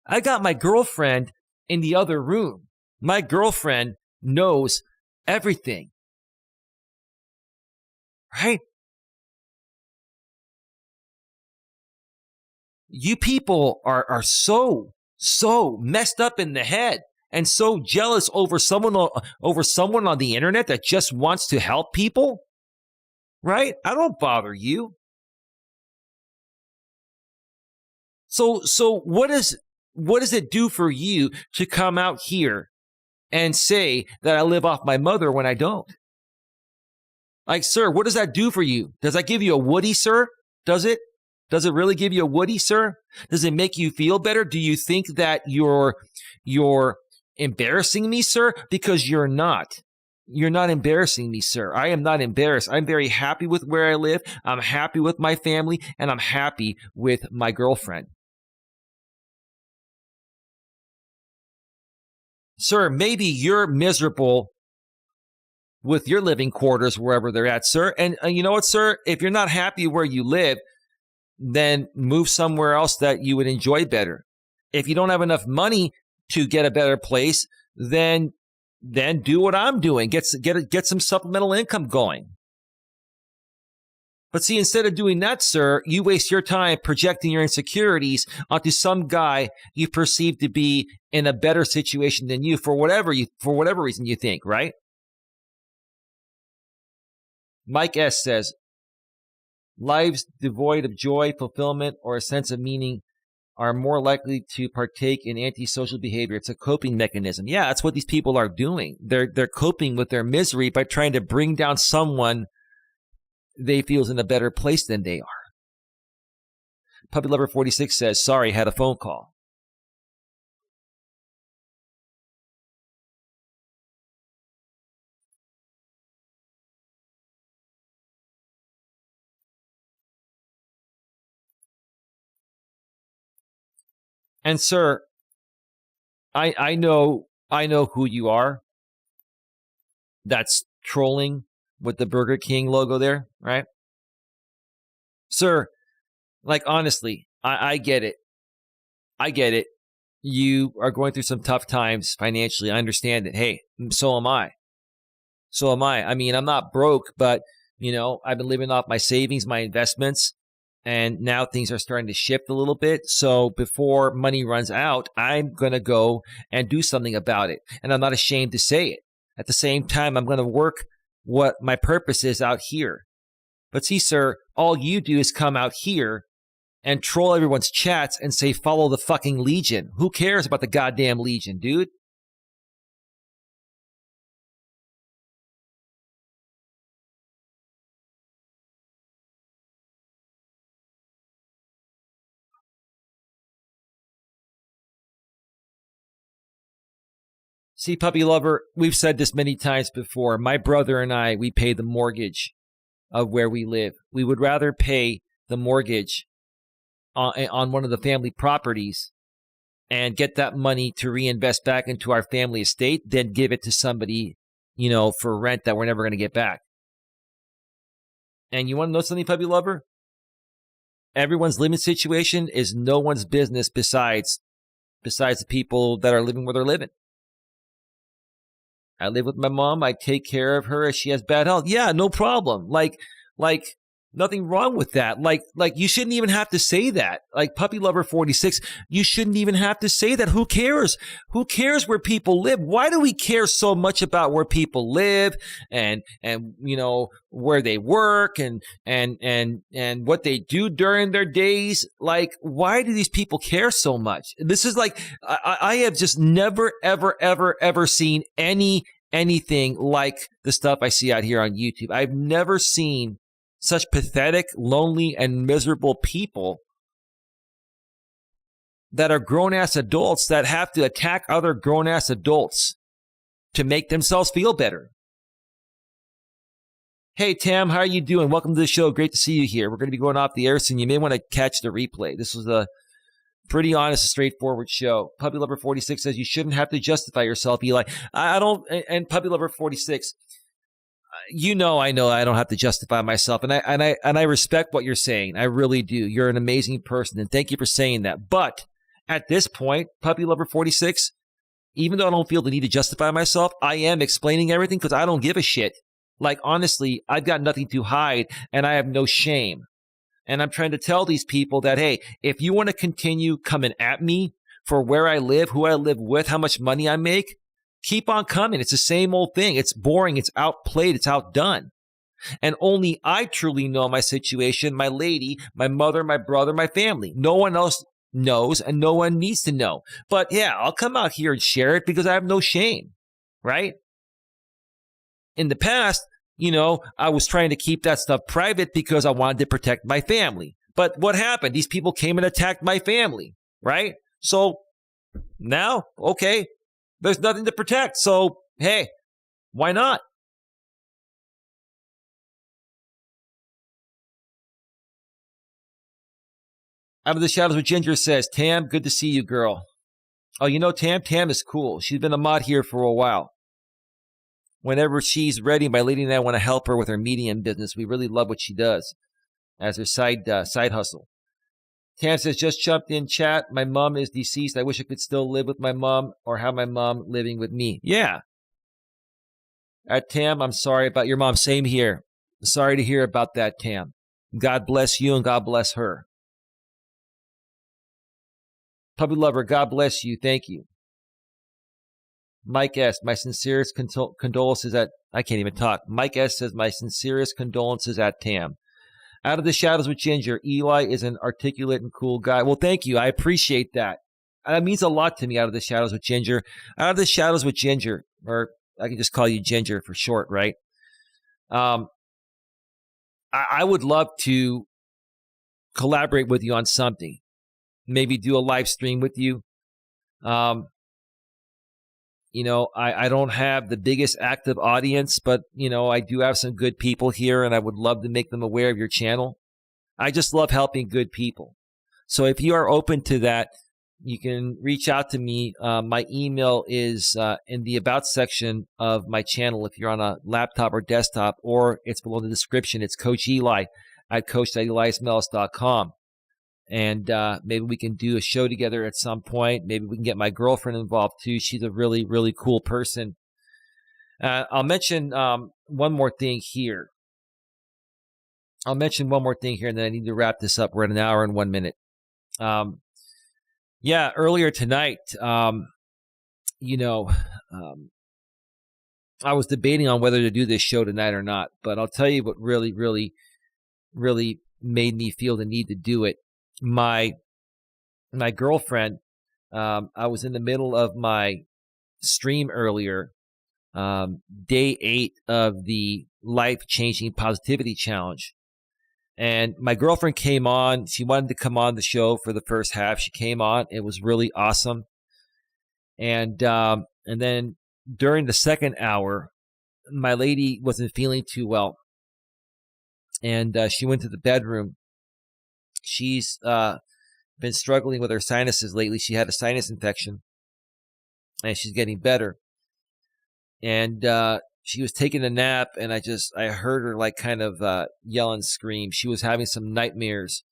I got my girlfriend in the other room. My girlfriend knows everything. Right? You people are so messed up in the head and so jealous over someone on the internet that just wants to help people. Right? I don't bother you. So what does it do for you to come out here and say that I live off my mother when I don't? Like, sir, what does that do for you? Does that give you a woody, sir? Does it? Does it really give you a woody, sir? Does it make you feel better? Do you think that you're embarrassing me, sir? Because you're not. You're not embarrassing me, sir. I am not embarrassed. I'm very happy with where I live. I'm happy with my family, and I'm happy with my girlfriend. Sir, maybe you're miserable with your living quarters wherever they're at, sir. And you know what, sir? If you're not happy where you live, then move somewhere else that you would enjoy better. If you don't have enough money to get a better place, then do what I'm doing. Get some supplemental income going. But see, instead of doing that, sir, you waste your time projecting your insecurities onto some guy you perceive to be in a better situation than you for whatever reason you think, right? Mike S. says, lives devoid of joy, fulfillment, or a sense of meaning are more likely to partake in antisocial behavior. It's a coping mechanism. Yeah, that's what these people are doing. They're coping with their misery by trying to bring down someone they feel is in a better place than they are. Puppy Lover 46 says, sorry, had a phone call. And sir, I know who you are. That's trolling with the Burger King logo there, right? Sir, like honestly, I get it. I get it. You are going through some tough times financially. I understand it. Hey, so am I. I mean, I'm not broke, but I've been living off my savings, my investments, and now things are starting to shift a little bit. So before money runs out, I'm going to go and do something about it. And I'm not ashamed to say it. At the same time, I'm going to work what my purpose is out here. But see, sir, all you do is come out here and troll everyone's chats and say, follow the fucking Legion. Who cares about the goddamn Legion, dude? See, Puppy Lover, we've said this many times before. My brother and I, we pay the mortgage of where we live. We would rather pay the mortgage on one of the family properties and get that money to reinvest back into our family estate than give it to somebody, for rent that we're never going to get back. And you want to know something, Puppy Lover? Everyone's living situation is no one's business besides the people that are living where they're living. I live with my mom. I take care of her if she has bad health. Yeah, no problem. Like nothing wrong with that. Like you shouldn't even have to say that. Like Puppy Lover 46, you shouldn't even have to say that. Who cares? Who cares where people live? Why do we care so much about where people live and where they work and what they do during their days? Like, why do these people care so much? This is like, I have just never, ever, ever, ever seen anything like the stuff I see out here on YouTube. I've never seen such pathetic, lonely, and miserable people that are grown-ass adults that have to attack other grown-ass adults to make themselves feel better. Hey, Tam, how are you doing? Welcome to the show. Great to see you here. We're going to be going off the air soon. You may want to catch the replay. This was a pretty honest, straightforward show. Puppy Lover 46 says you shouldn't have to justify yourself, Eli. I don't, and Puppy Lover 46, I know I don't have to justify myself, and I respect what you're saying. I really do. You're an amazing person, and thank you for saying that. But at this point, Puppy Lover 46, even though I don't feel the need to justify myself, I am explaining everything because I don't give a shit. Like, honestly, I've got nothing to hide, and I have no shame. And I'm trying to tell these people that, hey, if you want to continue coming at me for where I live, who I live with, how much money I make, keep on coming. It's the same old thing. It's boring. It's outplayed. It's outdone. And only I truly know my situation, my lady, my mother, my brother, my family. No one else knows and no one needs to know. But yeah, I'll come out here and share it because I have no shame, right? In the past, I was trying to keep that stuff private because I wanted to protect my family. But what happened? These people came and attacked my family, right? So now, okay, there's nothing to protect. So, hey, why not? Out of the Shadows with Ginger says, Tam, good to see you, girl. Oh, Tam is cool. She's been a mod here for a while. whenever she's ready, my lady and I want to help her with her medium business. We really love what she does as her side hustle. Tam says, just jumped in chat. My mom is deceased. I wish I could still live with my mom or have my mom living with me. Yeah. Tam, I'm sorry about your mom. Same here. Sorry to hear about that, Tam. God bless you and God bless her. Puppy Lover, God bless you. Thank you. Mike S., my sincerest condolences at... I can't even talk. Mike S. says, my sincerest condolences at Tam. Out of the Shadows with Ginger, Eli is an articulate and cool guy. Well, thank you. I appreciate that. That means a lot to me, Out of the Shadows with Ginger. Out of the Shadows with Ginger, or I can just call you Ginger for short, right? I would love to collaborate with you on something. Maybe do a live stream with you. You know, I don't have the biggest active audience, but, you know, I do have some good people here, and I would love to make them aware of your channel. I just love helping good people. So if you are open to that, you can reach out to me. My email is in the About section of my channel if you're on a laptop or desktop, or it's below the description. It's Coach Eli at coach.eliasmelas.com. And maybe we can do a show together at some point. Maybe we can get my girlfriend involved too. She's a really, really cool person. I'll mention one more thing here. And then I need to wrap this up. We're at an hour and 1 minute. Yeah, earlier tonight, you know, I was debating on whether to do this show tonight or not. But I'll tell you what really, really, really made me feel the need to do it. My girlfriend, I was in the middle of my stream earlier, day 8 of the Life-Changing Positivity Challenge. And my girlfriend came on. She wanted to come on the show for the first half. She came on. It was really awesome. And then during the second hour, my lady wasn't feeling too well. And she went to the bedroom. She's been struggling with her sinuses lately. She had a sinus infection, and she's getting better. And she was taking a nap, and I heard her like kind of yell and scream. She was having some nightmares,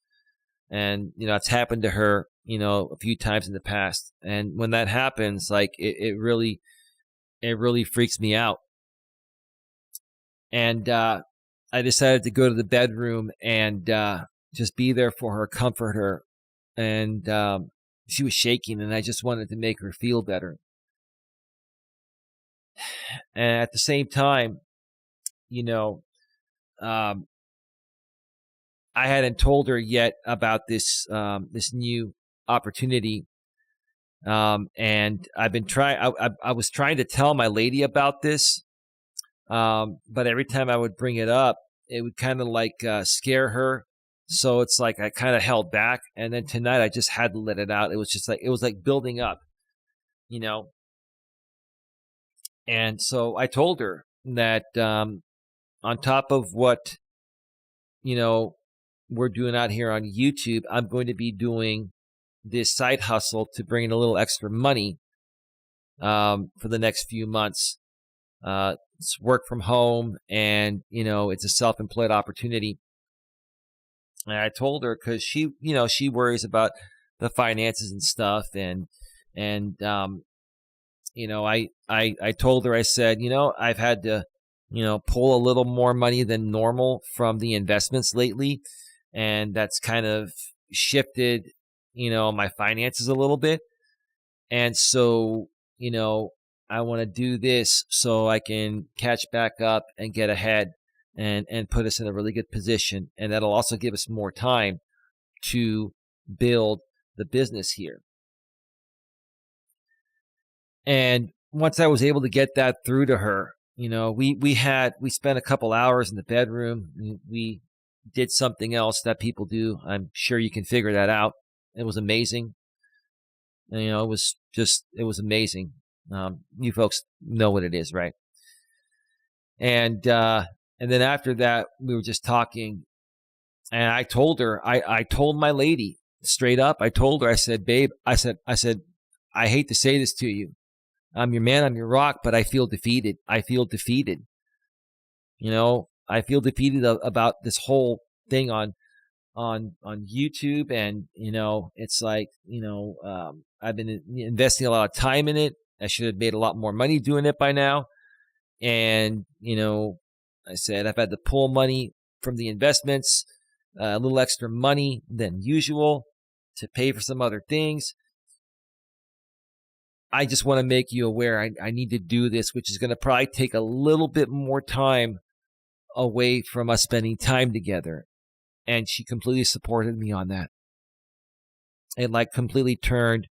and you know it's happened to her, you know, a few times in the past. And when that happens, like it really freaks me out. And I decided to go to the bedroom and just be there for her, comfort her. And she was shaking, and I just wanted to make her feel better. And at the same time, you know, I hadn't told her yet about this new opportunity. And I've been trying. I was trying to tell my lady about this, but every time I would bring it up, it would kind of like scare her. So it's like I kind of held back, and then tonight I just had to let it out. It was like building up, you know. And so I told her that on top of what, you know, we're doing out here on YouTube, I'm going to be doing this side hustle to bring in a little extra money for the next few months. It's work from home, and, you know, it's a self-employed opportunity. And I told her because she, you know, she worries about the finances and stuff. And you know, I told her, I said, you know, I've had to, you know, pull a little more money than normal from the investments lately. And that's kind of shifted, you know, my finances a little bit. And so, you know, I want to do this so I can catch back up and get ahead and put us in a really good position. And that'll also give us more time to build the business here. And once I was able to get that through to her, you know, we spent a couple hours in the bedroom. We did something else that people do. I'm sure you can figure that out. It was amazing. And, you know, it was amazing. You folks know what it is, right? And then after that, we were just talking, and I told her, I told my lady straight up. I told her, I said, babe, I said, I hate to say this to you. I'm your man, I'm your rock, but I feel defeated. I feel defeated. I feel defeated about this whole thing on YouTube, and it's like I've been investing a lot of time in it. I should have made a lot more money doing it by now, and I said I've had to pull money from the investments, a little extra money than usual to pay for some other things. I just want to make you aware I need to do this, which is going to probably take a little bit more time away from us spending time together. And she completely supported me on that. It completely turned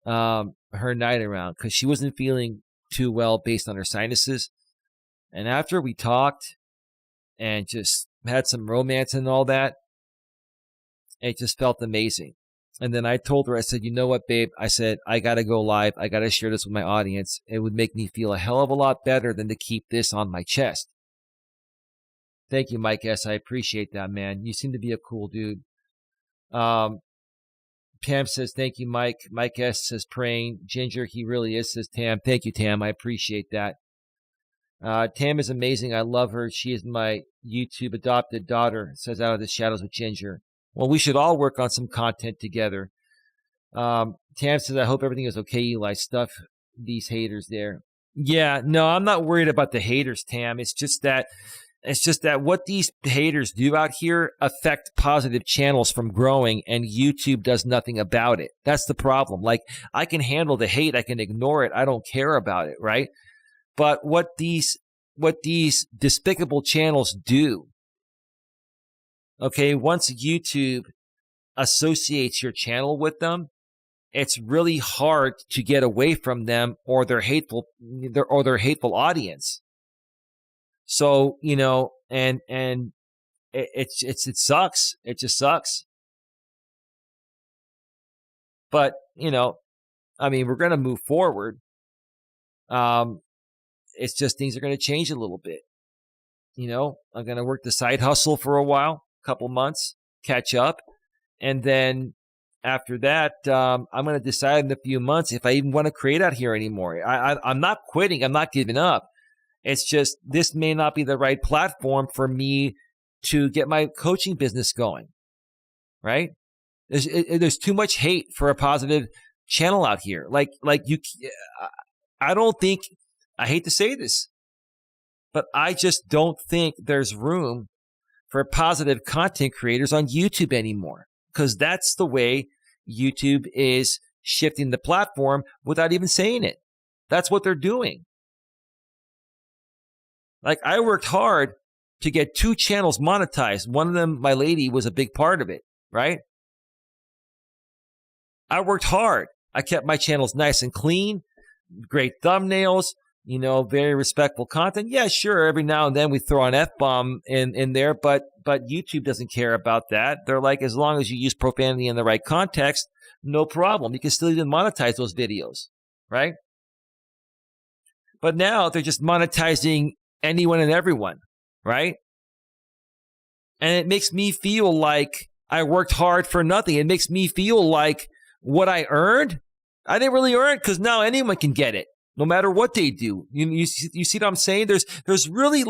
her night around because she wasn't feeling too well based on her sinuses. And after we talked and just had some romance and all that, it just felt amazing. And then I told her, I said, you know what, babe? I said, I got to go live. I got to share this with my audience. It would make me feel a hell of a lot better than to keep this on my chest. Thank you, Mike S. I appreciate that, man. You seem to be a cool dude. Pam says, thank you, Mike. Mike S. says, praying. Ginger, he really is, says Tam. Thank you, Tam. I appreciate that. Tam is amazing. I love her. She is my YouTube adopted daughter, says Out of the Shadows with Ginger. Well, we should all work on some content together. Tam says, I hope everything is okay, Eli. Stuff these haters there. Yeah, no, I'm not worried about the haters, Tam. It's just that what these haters do out here affect positive channels from growing, and YouTube does nothing about it. That's the problem. I can handle the hate. I can ignore it. I don't care about it, right? But what these despicable channels do, okay, once YouTube associates your channel with them, it's really hard to get away from them or their hateful audience. So, and it sucks. It just sucks. But, we're going to move forward. It's just things are going to change a little bit. I'm going to work the side hustle for a while, couple months, catch up. And then after that, I'm going to decide in a few months if I even want to create out here anymore. I'm not quitting. I'm not giving up. It's just this may not be the right platform for me to get my coaching business going, right? There's too much hate for a positive channel out here. I don't think, I hate to say this, but I just don't think there's room for positive content creators on YouTube anymore, because that's the way YouTube is shifting the platform without even saying it. That's what they're doing. I worked hard to get 2 channels monetized. One of them, my lady, was a big part of it, right? I worked hard. I kept my channels nice and clean, great thumbnails, very respectful content. Yeah, sure, every now and then we throw an F-bomb in there, but YouTube doesn't care about that. They're like, as long as you use profanity in the right context, no problem. You can still even monetize those videos, right? But now they're just monetizing anyone and everyone, right? And it makes me feel like I worked hard for nothing. It makes me feel like what I earned, I didn't really earn, because now anyone can get it, no matter what they do. You see what I'm saying? There's really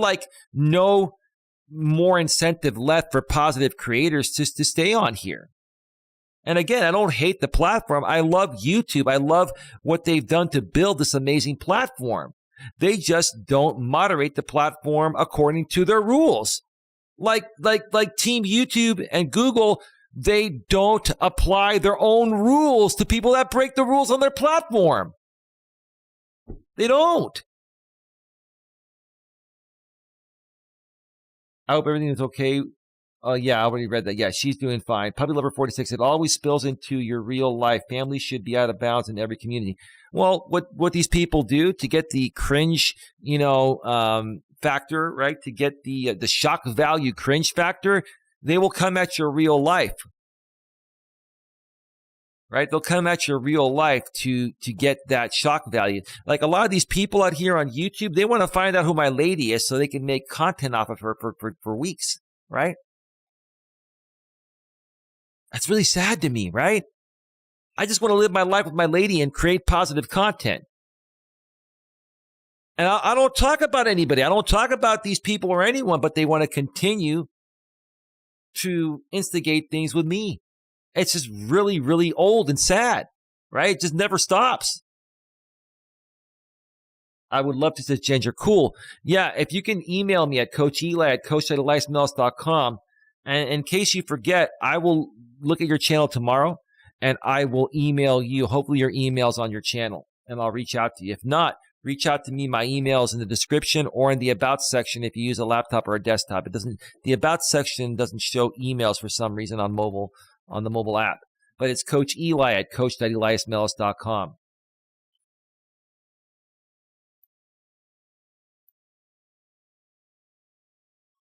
no more incentive left for positive creators to stay on here. And again, I don't hate the platform. I love YouTube. I love what they've done to build this amazing platform. They just don't moderate the platform according to their rules. Like Team YouTube and Google, they don't apply their own rules to people that break the rules on their platform. They don't. I hope everything is okay. Yeah, I already read that. Yeah, she's doing fine. Puppy Lover 46, it always spills into your real life. Families should be out of bounds in every community. Well, what these people do to get the cringe, factor, right? To get the shock value cringe factor, they will come at your real life, right? They'll come at your real life to get that shock value. Like a lot of these people out here on YouTube, they want to find out who my lady is so they can make content off of her for weeks, right? That's really sad to me, right? I just want to live my life with my lady and create positive content. And I don't talk about anybody. I don't talk about these people or anyone, but they want to continue to instigate things with me. It's just really, really old and sad, right? It just never stops. I would love to, says Ginger. Cool. Yeah, if you can email me at Coach Eli at coacheli@melas.com. And in case you forget, I will look at your channel tomorrow and I will email you. Hopefully your email's on your channel and I'll reach out to you. If not, reach out to me. My email is in the description or in the About section if you use a laptop or a desktop. The About section doesn't show emails for some reason on the mobile app. But it's Coach Eli at coach.eliasmelas.com.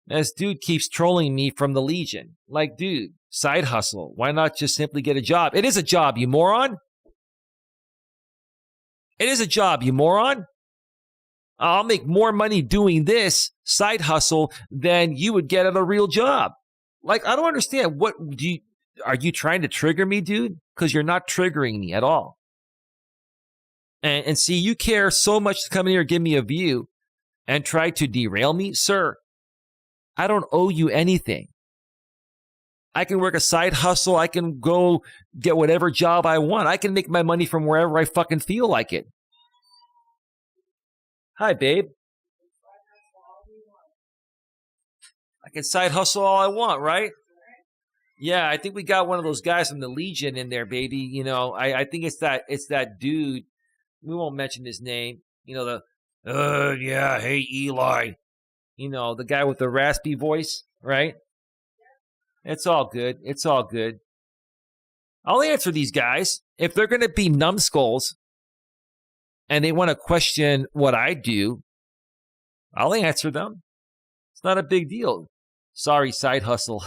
This dude keeps trolling me from the Legion. Like, dude, side hustle. Why not just simply get a job? It is a job, you moron. It is a job, you moron. I'll make more money doing this side hustle than you would get at a real job. Like, I don't understand. Are you trying to trigger me, dude? Because you're not triggering me at all. And see, you care so much to come in here and give me a view and try to derail me? Sir, I don't owe you anything. I can work a side hustle. I can go get whatever job I want. I can make my money from wherever I fucking feel like it. Hi, babe. I can side hustle all I want, right? Yeah, I think we got one of those guys from the Legion in there, baby. You know, I think it's that dude. We won't mention his name. You know, yeah, hey, Eli. You know, the guy with the raspy voice, right? It's all good. It's all good. I'll answer these guys. If they're going to be numbskulls and they want to question what I do, I'll answer them. It's not a big deal. Sorry, side hustle.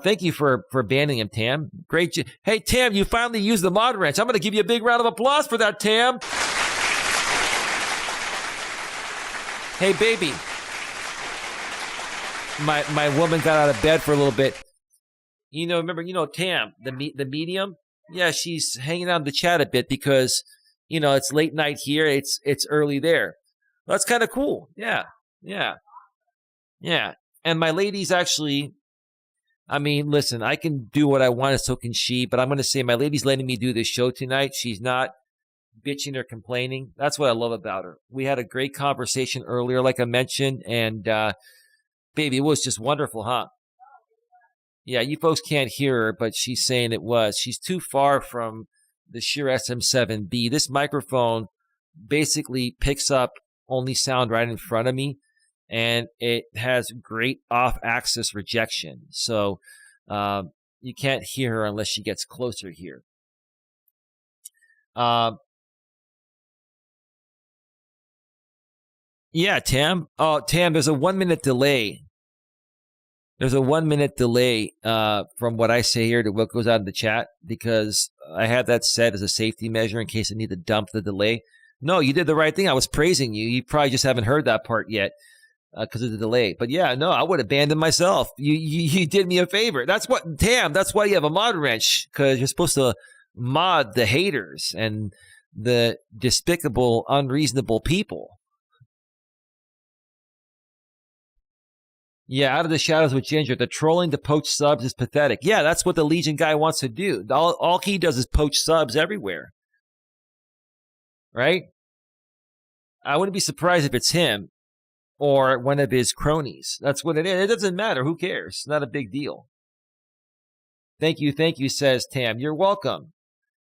Thank you for banning him, Tam. Great. Hey, Tam, you finally used the mod wrench. I'm going to give you a big round of applause for that, Tam. Hey, baby. My woman got out of bed for a little bit. Remember, Tam, the medium? Yeah, she's hanging out in the chat a bit because, it's late night here. It's early there. Well, that's kind of cool. Yeah. And my lady's actually, listen, I can do what I want and so can she, but I'm going to say my lady's letting me do this show tonight. She's not bitching or complaining. That's what I love about her. We had a great conversation earlier, like I mentioned, and baby, it was just wonderful, huh? Yeah, you folks can't hear her, but she's saying it was. She's too far from the Shure SM7B. This microphone basically picks up only sound right in front of me, and it has great off-axis rejection. So you can't hear her unless she gets closer here. Yeah, Tam. Oh, Tam, there's a 1 minute delay. There's a 1 minute delay from what I say here to what goes out in the chat because I had that set as a safety measure in case I need to dump the delay. No, you did the right thing. I was praising you. You probably just haven't heard that part yet because of the delay. But yeah, no, I would have banned him myself. You did me a favor. That's what, Tam, that's why you have a mod wrench, because you're supposed to mod the haters and the despicable, unreasonable people. Yeah, out of the shadows with Ginger. The trolling to poach subs is pathetic. Yeah, that's what the Legion guy wants to do. All he does is poach subs everywhere. Right? I wouldn't be surprised if it's him or one of his cronies. That's what it is. It doesn't matter. Who cares? It's not a big deal. Thank you, says Tam. You're welcome.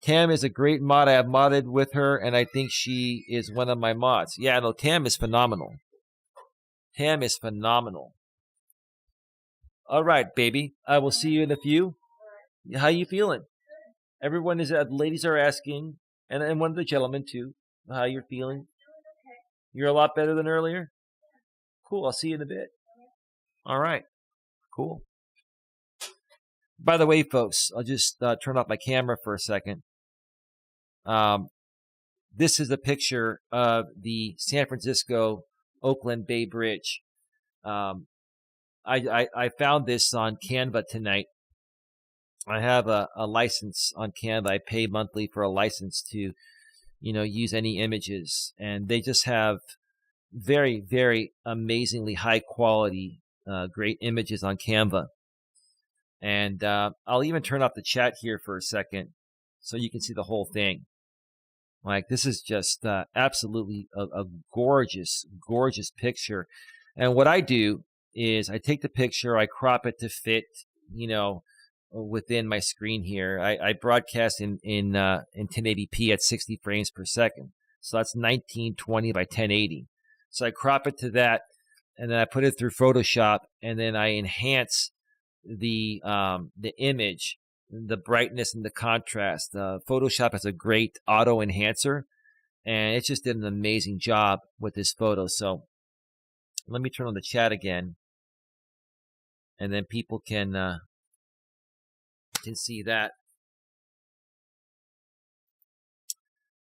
Tam is a great mod. I have modded with her, and I think she is one of my mods. Yeah, no, Tam is phenomenal. Tam is phenomenal. All right, baby. I will see you in a few. How you feeling? Everyone is, the ladies are asking, and one of the gentlemen too, how you're feeling. You're a lot better than earlier? Cool. I'll see you in a bit. All right. Cool. By the way, folks, I'll just turn off my camera for a second. This is a picture of the San Francisco Oakland Bay Bridge. I found this on Canva tonight. I have a license on Canva. I pay monthly for a license to use any images, and they just have very, very amazingly high quality, great images on Canva. And I'll even turn off the chat here for a second so you can see the whole thing. Like, this is just absolutely a gorgeous, gorgeous picture. And what I do is I take the picture, I crop it to fit, within my screen here. I broadcast in 1080p at 60 frames per second. So that's 1920 by 1080. So I crop it to that, and then I put it through Photoshop, and then I enhance the image, the brightness and the contrast. Photoshop has a great auto enhancer, and it just did an amazing job with this photo. So let me turn on the chat again, and then people can see that.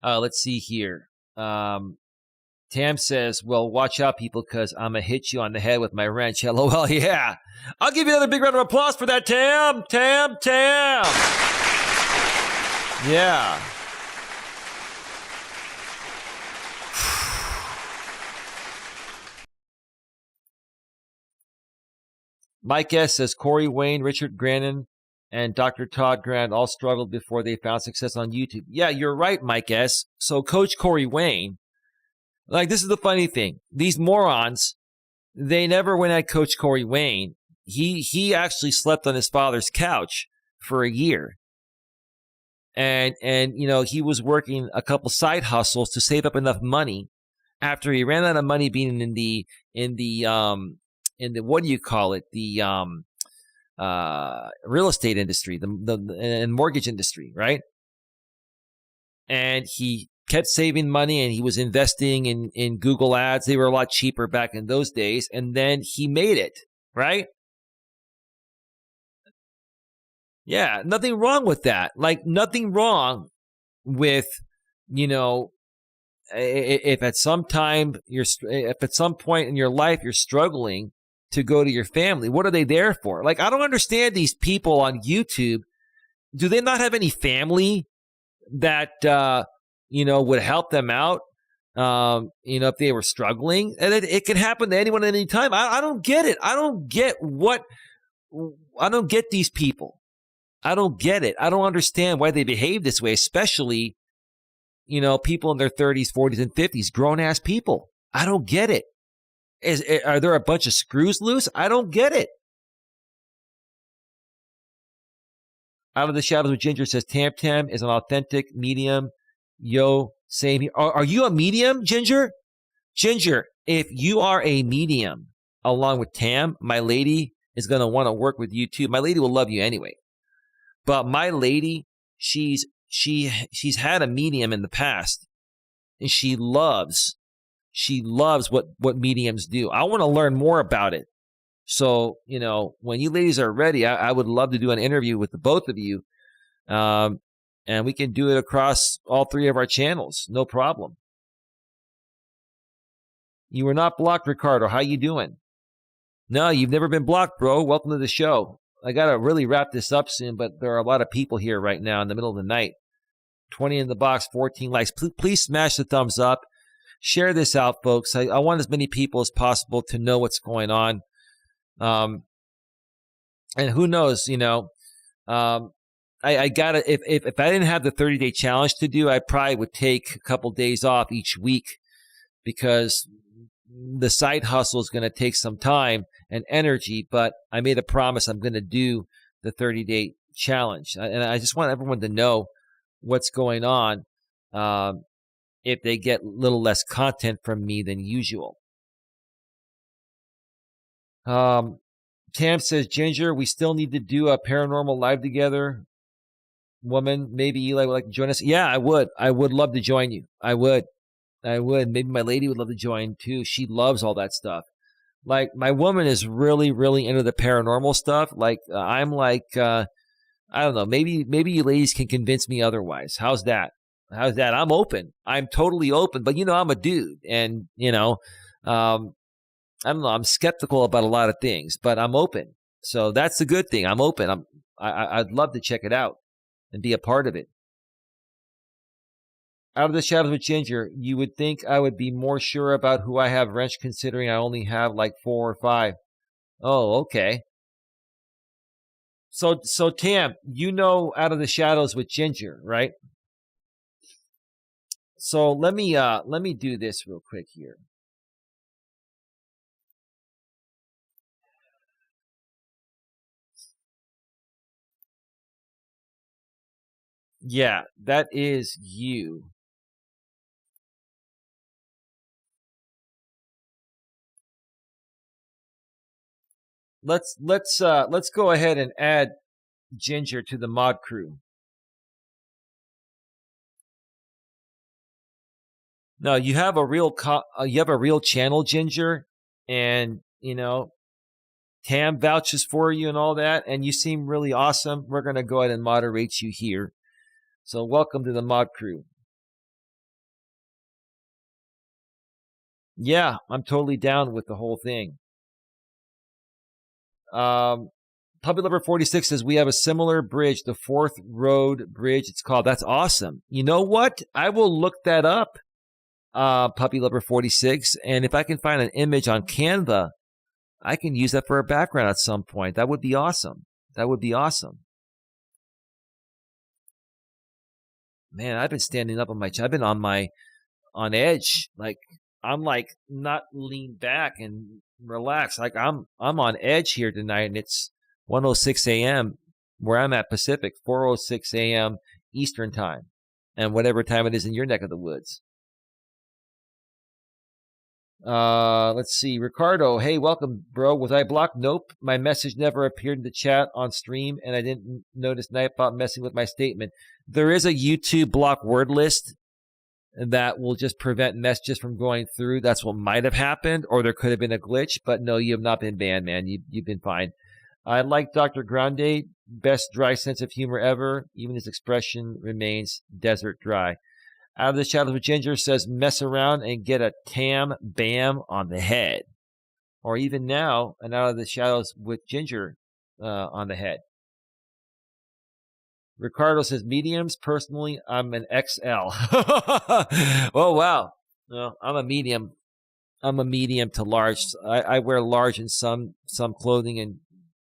Let's see here. Tam says, well, watch out, people, because I'm going to hit you on the head with my wrench. LOL, yeah. I'll give you another big round of applause for that, Tam. Tam. Yeah. Mike S. says, Corey Wayne, Richard Grannon, and Dr. Todd Grant all struggled before they found success on YouTube. Yeah, you're right, Mike S. So Coach Corey Wayne, like, this is the funny thing. These morons, they never went at Coach Corey Wayne. He actually slept on his father's couch for a year. And he was working a couple side hustles to save up enough money after he ran out of money being in the what do you call it? The real estate industry, the mortgage industry, right? And he kept saving money, and he was investing in Google ads. They were a lot cheaper back in those days. And then he made it, right? Yeah, nothing wrong with that. Like, nothing wrong with, if at some point in your life you're struggling to go to your family, what are they there for? Like, I don't understand these people on YouTube. Do they not have any family that would help them out, if they were struggling? And it can happen to anyone at any time. I don't get it. I don't get these people. I don't get it. I don't understand why they behave this way, especially, people in their 30s, 40s, and 50s, grown-ass people. I don't get it. Are there a bunch of screws loose? I don't get it. Out of the Shadows with Ginger says, Tam is an authentic medium. Yo, same here. Are you a medium, Ginger? Ginger, if you are a medium along with Tam, my lady is going to want to work with you too. My lady will love you anyway. But my lady, she's had a medium in the past, and she loves what mediums do. I want to learn more about it. So, when you ladies are ready, I would love to do an interview with the both of you. And we can do it across all three of our channels. No problem. You were not blocked, Ricardo. How you doing? No, you've never been blocked, bro. Welcome to the show. I got to really wrap this up soon, but there are a lot of people here right now in the middle of the night. 20 in the box, 14 likes. Please smash the thumbs up. Share this out, folks. I want as many people as possible to know what's going on. And who knows, I gotta, if I didn't have the 30-day challenge to do, I probably would take a couple days off each week, because the side hustle is going to take some time and energy, but I made a promise I'm going to do the 30-day challenge. And I just want everyone to know what's going on if they get a little less content from me than usual. Tam says, Ginger, we still need to do a paranormal live together. Woman, maybe Eli would like to join us. Yeah, I would. I would love to join you. I would. Maybe my lady would love to join too. She loves all that stuff. Like, my woman is really, really into the paranormal stuff. Like, I'm like, I don't know. Maybe you ladies can convince me otherwise. How's that? I'm open. I'm totally open. But, I'm a dude. And, I don't know. I'm skeptical about a lot of things, but I'm open. So that's the good thing. I'm open. I'd love to check it out and be a part of it. Out of the Shadows with Ginger, you would think I would be more sure about who I have wrench, considering I only have like 4 or 5. Oh, okay. So Tam, you know Out of the Shadows with Ginger, right? So let me do this real quick here. Yeah, that is you. Let's go ahead and add Ginger to the mod crew. No, you have a real channel, Ginger, and Tam vouches for you and all that, and you seem really awesome. We're gonna go ahead and moderate you here. So welcome to the mod crew. Yeah, I'm totally down with the whole thing. Puppy Lover 46 says we have a similar bridge, the Fourth Road Bridge. It's called. That's awesome. You know what? I will look that up. Puppy Lover 46, and if I can find an image on Canva, I can use that for a background at some point. That would be awesome. That would be awesome. Man, I've been standing up on my. I've been on edge. Like I'm like not lean back and relax. Like I'm on edge here tonight, and it's 1:06 a.m. where I'm at Pacific, 4:06 a.m. Eastern time, and whatever time it is in your neck of the woods. Let's see. Ricardo, hey, welcome, bro. Was I blocked? Nope. My message never appeared in the chat on stream, and I didn't notice Nightbot messing with my statement. There is a YouTube block word list that will just prevent messages from going through. That's what might have happened, or there could have been a glitch, but no, you have not been banned, man. You've been fine. I like Dr. Grande, best dry sense of humor ever. Even his expression remains desert dry. Out of the Shadows with Ginger says mess around and get a Tam bam on the head. Or even now, an Out of the Shadows with Ginger on the head. Ricardo says mediums. Personally, I'm an XL. Oh, wow. No, I'm a medium. I'm a medium to large. I wear large in some clothing, and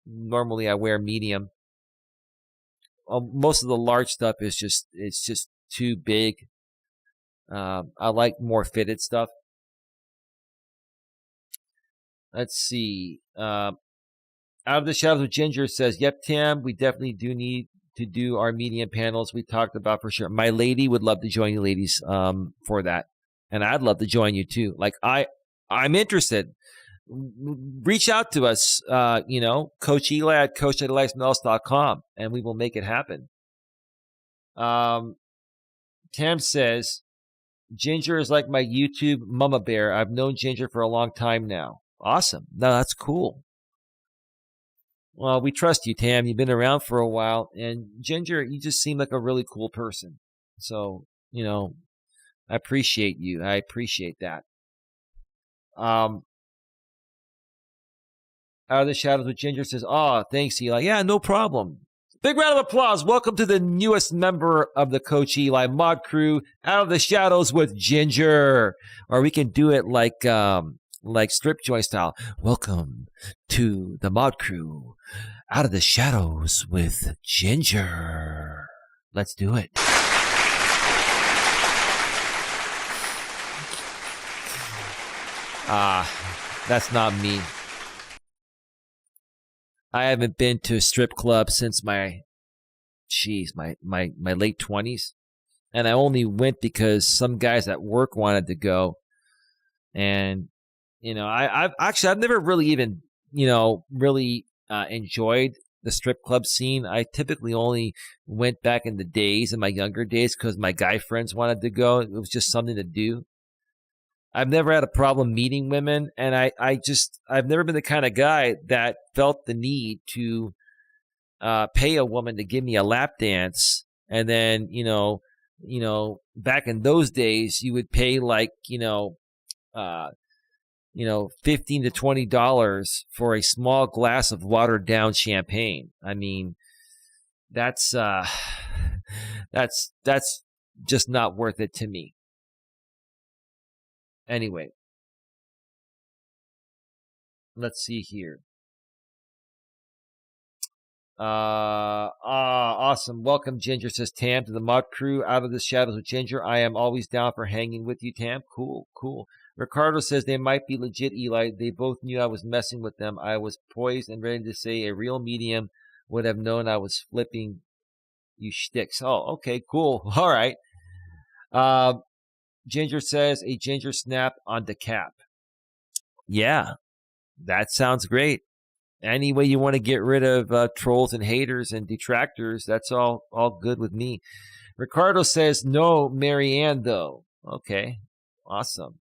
normally I wear medium. Most of the large stuff is just too big. I like more fitted stuff. Let's see. Out of the Shadows with Ginger says, yep, Tam, we definitely do need to do our medium panels we talked about for sure. My lady would love to join you ladies for that. And I'd love to join you too. Like I'm interested. Reach out to us, Coach Eli at coacheli@melas.com, and we will make it happen. Tam says, Ginger is like my YouTube mama bear. I've known Ginger for a long time now. Awesome. No, that's cool. Well, we trust you, Tam. You've been around for a while. And Ginger, you just seem like a really cool person. So, I appreciate you. I appreciate that. Out of the Shadows with Ginger says, thanks, Eli. Yeah, no problem. Big round of applause. Welcome to the newest member of the Coach Eli mod crew, Out of the Shadows with Ginger. Or we can do it like strip joint style. Welcome to the mod crew, Out of the Shadows with Ginger. Let's do it. That's not me. I haven't been to a strip club since my late 20s. And I only went because some guys at work wanted to go. And, I've never really even, really enjoyed the strip club scene. I typically only went back in the days, in my younger days, because my guy friends wanted to go. It was just something to do. I've never had a problem meeting women, and I've never been the kind of guy that felt the need to pay a woman to give me a lap dance. And then, back in those days, you would pay like, $15 to $20 for a small glass of watered down champagne. I mean, that's just not worth it to me. Anyway, let's see here. Awesome. Welcome, Ginger, says Tam, to the Mod Crew. Out of the Shadows with Ginger. I am always down for hanging with you, Tam. Cool. Ricardo says they might be legit, Eli. They both knew I was messing with them. I was poised and ready to say a real medium would have known I was flipping you shticks. Oh, okay, cool. All right. Ginger says a ginger snap on the cap. Yeah, that sounds great. Any way you want to get rid of trolls and haters and detractors, that's all good with me. Ricardo says, no, Marianne, though. Okay, awesome.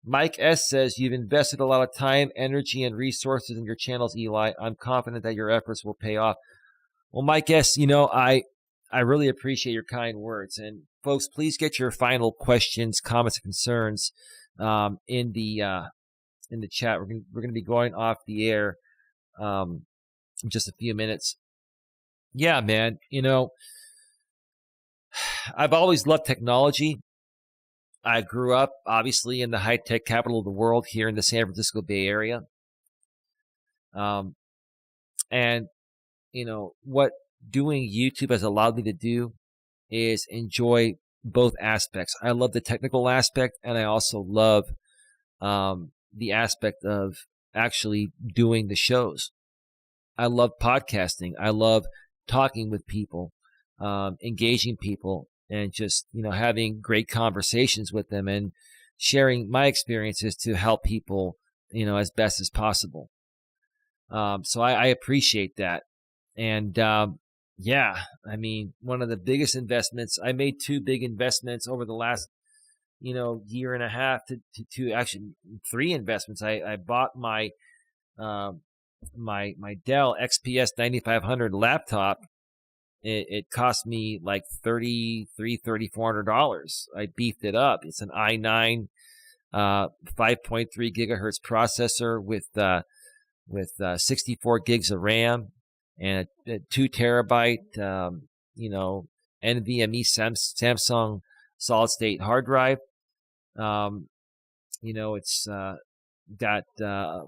Mike S. says, you've invested a lot of time, energy, and resources in your channels, Eli. I'm confident that your efforts will pay off. Well, Mike S., I really appreciate your kind words. And folks, please get your final questions, comments, and concerns in the chat. We're going to be going off the air in just a few minutes. Yeah, man. I've always loved technology. I grew up, obviously, in the high-tech capital of the world here in the San Francisco Bay Area. And, what doing YouTube has allowed me to do is enjoy both aspects. I love the technical aspect, and I also love the aspect of actually doing the shows. I love podcasting. I love talking with people, engaging people, and just, having great conversations with them and sharing my experiences to help people, as best as possible. So I appreciate that. And, yeah, I mean, one of the biggest investments, I made 2 big investments over the last, year and a half to actually 3 investments. I bought my Dell XPS 9500 laptop. It cost me like $3,400. I beefed it up. It's an i9 5.3 gigahertz processor with 64 gigs of RAM and a 2 terabyte NVMe Samsung solid state hard drive. It's got a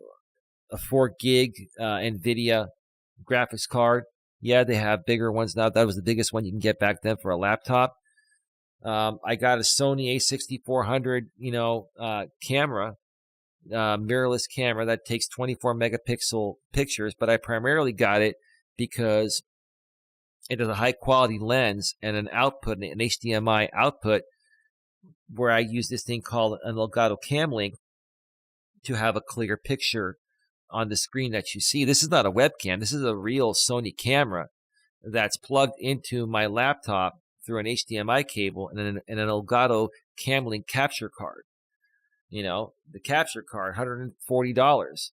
4 gig NVIDIA graphics card. Yeah, they have bigger ones now. That was the biggest one you can get back then for a laptop. I got a Sony a6400, camera, mirrorless camera that takes 24 megapixel pictures, but I primarily got it because it has a high quality lens and an output, an HDMI output, where I use this thing called an Elgato Cam Link to have a clear picture on the screen that you see. This is not a webcam. This is a real Sony camera that's plugged into my laptop through an HDMI cable and an Elgato Cam Link capture card. The capture card, $140.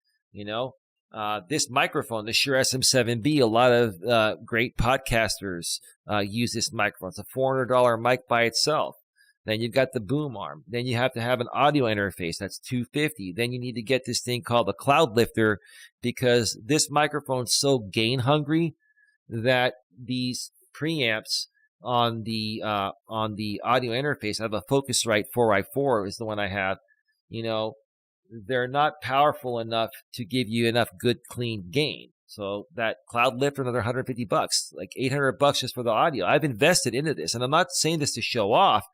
This microphone, the Shure SM7B, a lot of great podcasters use this microphone. It's a $400 mic by itself. Then you've got the boom arm. Then you have to have an audio interface. That's $250. Then you need to get this thing called a cloud lifter, because this microphone's so gain hungry that these preamps on the audio interface, I have a Focusrite 4x4 is the one I have. They're not powerful enough to give you enough good clean gain. So that cloud lifter, another $150, like $800 just for the audio. I've invested into this, and I'm not saying this to show off.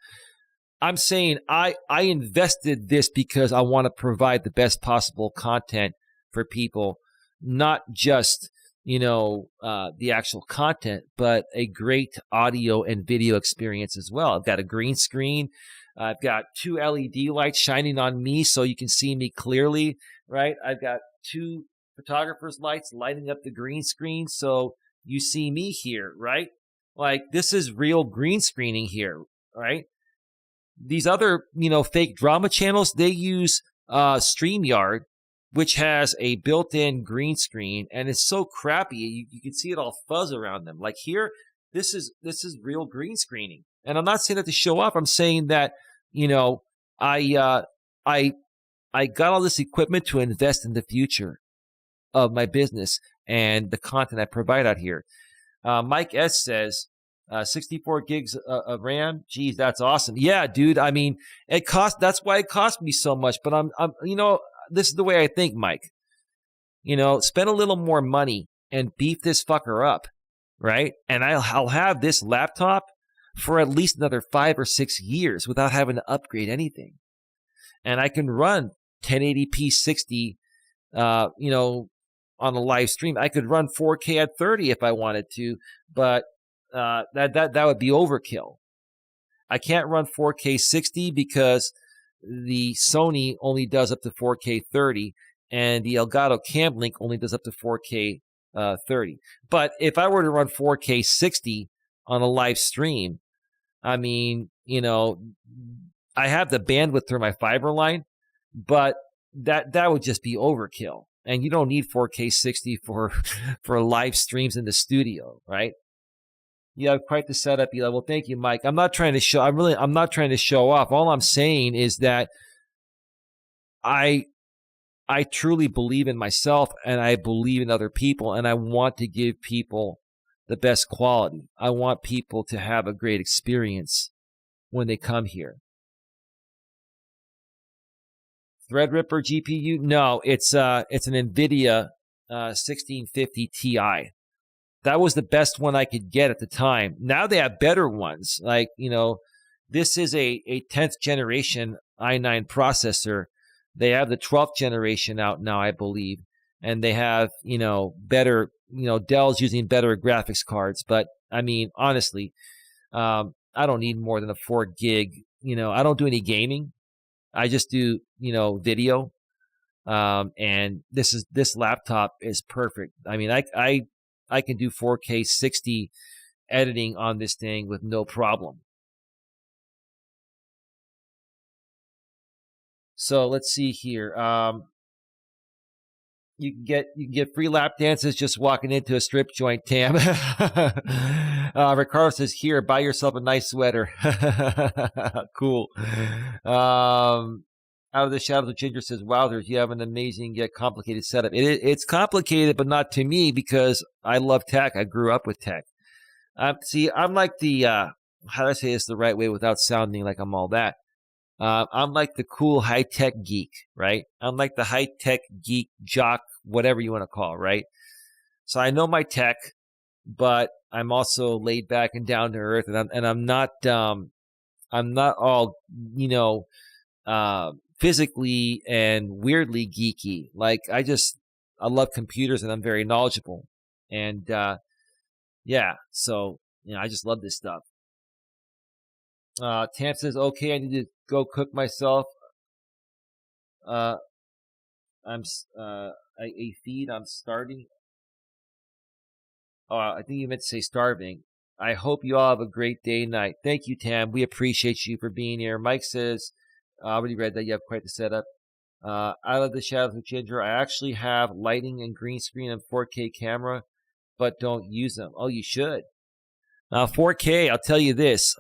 I'm saying I invested this because I want to provide the best possible content for people, not just, the actual content, but a great audio and video experience as well. I've got a green screen. I've got 2 LED lights shining on me so you can see me clearly, right? I've got 2 photographer's lights lighting up the green screen so you see me here, right? Like, this is real green screening here, right? These other, fake drama channels, they use StreamYard, which has a built-in green screen, and it's so crappy you can see it all fuzz around them. Like here, this is real green screening, and I'm not saying that to show off. I'm saying that I got all this equipment to invest in the future of my business and the content I provide out here. Mike S. says, 64 gigs of RAM. Geez, that's awesome. Yeah, dude. I mean, that's why it cost me so much. But I'm, this is the way I think, Mike. Spend a little more money and beef this fucker up, right? And I'll have this laptop for at least another 5 or 6 years without having to upgrade anything. And I can run 1080p 60, on a live stream. I could run 4K at 30 if I wanted to, but that would be overkill. I can't run 4K 60 because the Sony only does up to 4K 30, and the Elgato Cam Link only does up to 4K 30. But if I were to run 4K 60 on a live stream, I mean, I have the bandwidth through my fiber line, but that would just be overkill. And you don't need 4K 60 for live streams in the studio, right? You have quite the setup, Eli. Well, thank you, Mike. I'm not trying to show off. All I'm saying is that I truly believe in myself, and I believe in other people, and I want to give people the best quality. I want people to have a great experience when they come here. Threadripper GPU? No, it's an NVIDIA 1650 Ti. That was the best one I could get at the time. Now they have better ones. Like, this is a 10th generation i9 processor. They have the 12th generation out now, I believe. And they have, better, Dell's using better graphics cards. But, I mean, honestly, I don't need more than a 4 gig. I don't do any gaming. I just do, video. And this laptop is perfect. I mean, I can do 4K 60 editing on this thing with no problem. So let's see here. You can get free lap dances just walking into a strip joint, Tam. Ricardo says, here, buy yourself a nice sweater. Cool. Out of the Shadows of Ginger says, wowzers, you have an amazing yet complicated setup. It's complicated, but not to me, because I love tech. I grew up with tech. See, I'm like the, how do I say this the right way without sounding like I'm all that? I'm like the cool high-tech geek, right? I'm like the high-tech geek, jock, whatever you want to call it, right? So I know my tech, but I'm also laid back and down to earth, and I'm not all, physically and weirdly geeky. Like, I love computers, and I'm very knowledgeable. And, yeah, so, I just love this stuff. Tam says, okay, I need to go cook myself. I'm starting. Oh, I think you meant to say starving. I hope you all have a great day and night. Thank you, Tam. We appreciate you for being here. Mike says, I already read that. You have quite the setup. I love the Shadows of Ginger. I actually have lighting and green screen and 4K camera, but don't use them. Oh, you should. 4K, I'll tell you this.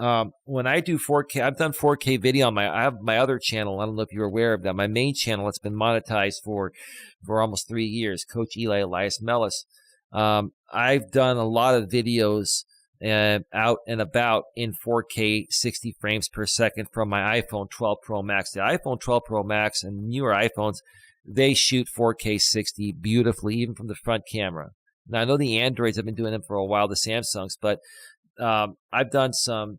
When I do 4K, I've done 4K video on I have my other channel. I don't know if you're aware of that. My main channel, it's been monetized for almost 3 years. Coach Eli, Elias, Melas. I've done a lot of videos out and about in 4K 60 frames per second from my iPhone 12 Pro Max. The iPhone 12 Pro Max and newer iPhones, they shoot 4K 60 beautifully, even from the front camera. Now, I know the Androids have been doing them for a while, the Samsungs, but I've done some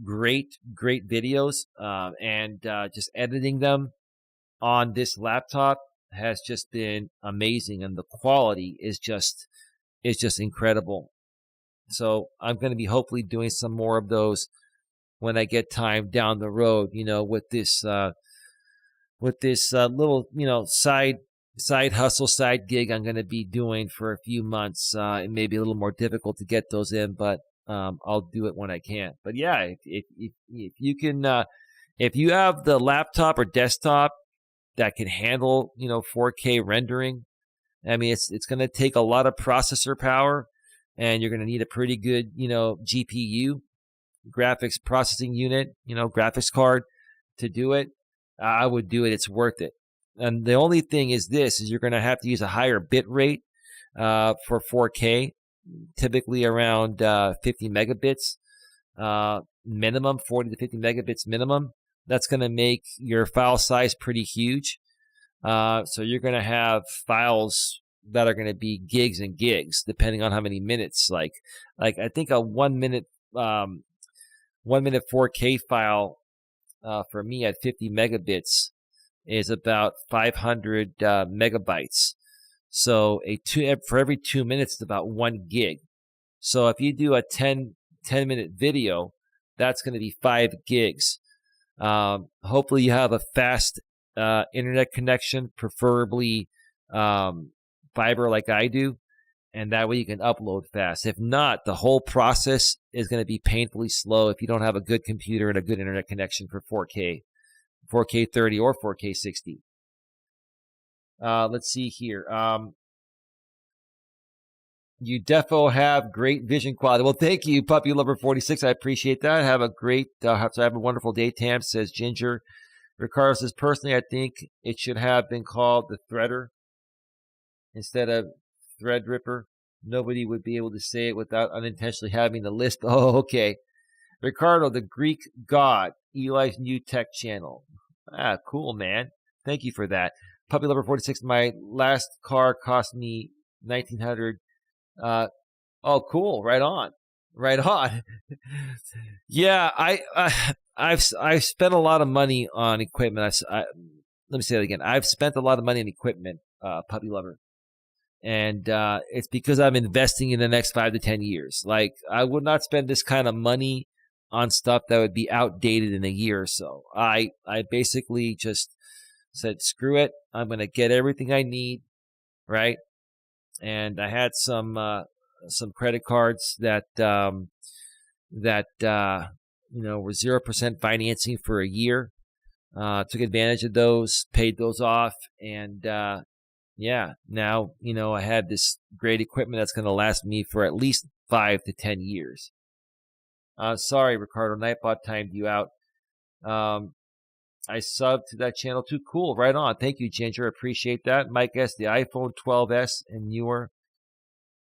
great videos, and just editing them on this laptop has just been amazing, and the quality is just incredible. So I'm going to be hopefully doing some more of those when I get time down the road, with this little, side hustle, side gig I'm going to be doing for a few months. It may be a little more difficult to get those in, but I'll do it when I can. But yeah, if you can, if you have the laptop or desktop that can handle, 4K rendering, I mean, it's going to take a lot of processor power, and you're going to need a pretty good, GPU, graphics processing unit, graphics card to do it. I would do it. It's worth it. And the only thing is you're going to have to use a higher bit rate for 4K. typically around 50 megabits minimum, 40 to 50 megabits minimum. That's going to make your file size pretty huge. So you're going to have files that are going to be gigs and gigs, depending on how many minutes. Like I think a 1 minute 4K file for me at 50 megabits is about 500 megabytes. So for every 2 minutes, it's about 1 gig. So if you do a 10-minute video, that's going to be 5 gigs. Hopefully you have a fast internet connection, preferably fiber like I do, and that way you can upload fast. If not, the whole process is going to be painfully slow if you don't have a good computer and a good internet connection for 4K 30 or 4K 60. Let's see here. You defo have great vision quality. Well, thank you, Puppy Lover 46. I appreciate that. Have a wonderful day, Tam, says Ginger. Ricardo says, personally, I think it should have been called the Threader instead of Threadripper. Nobody would be able to say it without unintentionally having the list. Oh, okay. Ricardo, the Greek god, Eli's new tech channel. Cool, man. Thank you for that. Puppy Lover 46, my last car cost me $1,900. Oh, cool. Right on. Yeah, I've spent a lot of money on equipment. Let me say that again. I've spent a lot of money on equipment, Puppy Lover. And it's because I'm investing in the next 5 to 10 years. Like, I would not spend this kind of money on stuff that would be outdated in a year or so. I basically just said, screw it. I'm going to get everything I need, right? And I had some credit cards that were 0% financing for a year. Took advantage of those, paid those off, and now I have this great equipment that's going to last me for at least 5 to 10 years. Sorry, Ricardo, Nightbot timed you out. I subbed to that channel too. Cool, right on. Thank you, Ginger. Appreciate that. Mike S., the iPhone 12s and newer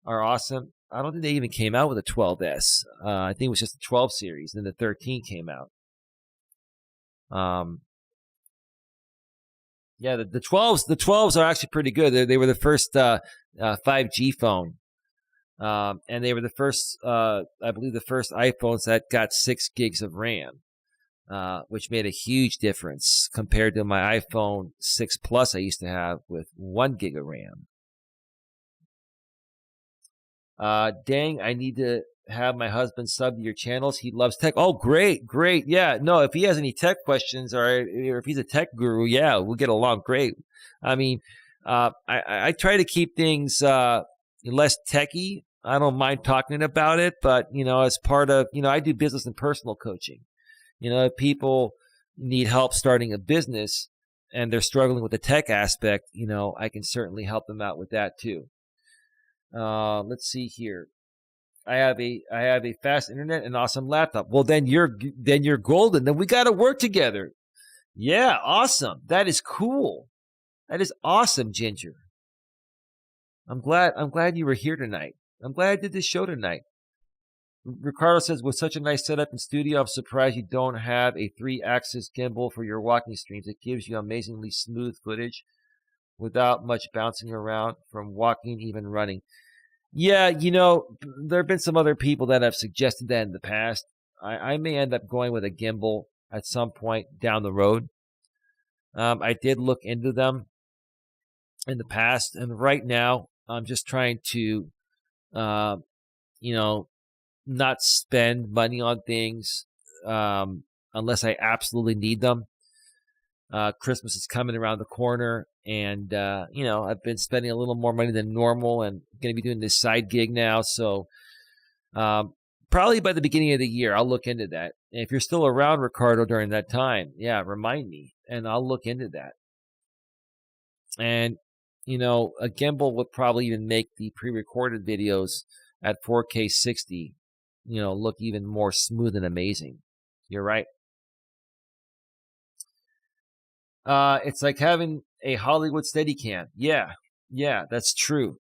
are awesome. I don't think they even came out with a 12s. I think it was just the 12 series, and then the 13 came out. Yeah, the 12s are actually pretty good. They were the first 5G phone. And they were the first, I believe, the first iPhones that got 6 gigs of RAM. Which made a huge difference compared to my iPhone 6 Plus I used to have with 1 gig of RAM. Dang, I need to have my husband sub to your channels. He loves tech. Oh, great. Yeah, no, if he has any tech questions or if he's a tech guru, yeah, we'll get along great. I mean, I try to keep things less techy. I don't mind talking about it, but, as part of, I do business and personal coaching. If people need help starting a business and they're struggling with the tech aspect, I can certainly help them out with that too. Let's see here. I have a fast internet and awesome laptop. Well, then you're golden. Then we got to work together. Yeah, awesome. That is cool. That is awesome, Ginger. I'm glad you were here tonight. I'm glad I did this show tonight. Ricardo says, with such a nice setup in studio, I'm surprised you don't have a 3-axis gimbal for your walking streams. It gives you amazingly smooth footage without much bouncing around from walking, even running. Yeah, there have been some other people that have suggested that in the past. I may end up going with a gimbal at some point down the road. I did look into them in the past, and right now I'm just trying to, not spend money on things unless I absolutely need them. Christmas is coming around the corner, and I've been spending a little more money than normal, and going to be doing this side gig now. So probably by the beginning of the year, I'll look into that. And if you're still around, Ricardo, during that time, yeah, remind me, and I'll look into that. And a gimbal would probably even make the pre-recorded videos at 4K 60. Look even more smooth and amazing. You're right. It's like having a Hollywood Steadicam. Yeah, that's true.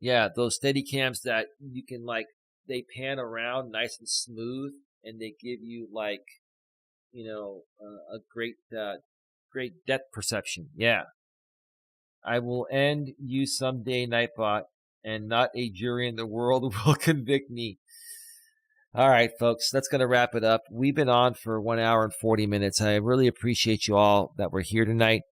Yeah, those steady cams that you can they pan around nice and smooth, and they give you a great depth perception. Yeah, I will end you someday, Nightbot, and not a jury in the world will convict me. All right, folks, that's going to wrap it up. We've been on for 1 hour and 40 minutes. I really appreciate you all that were here tonight.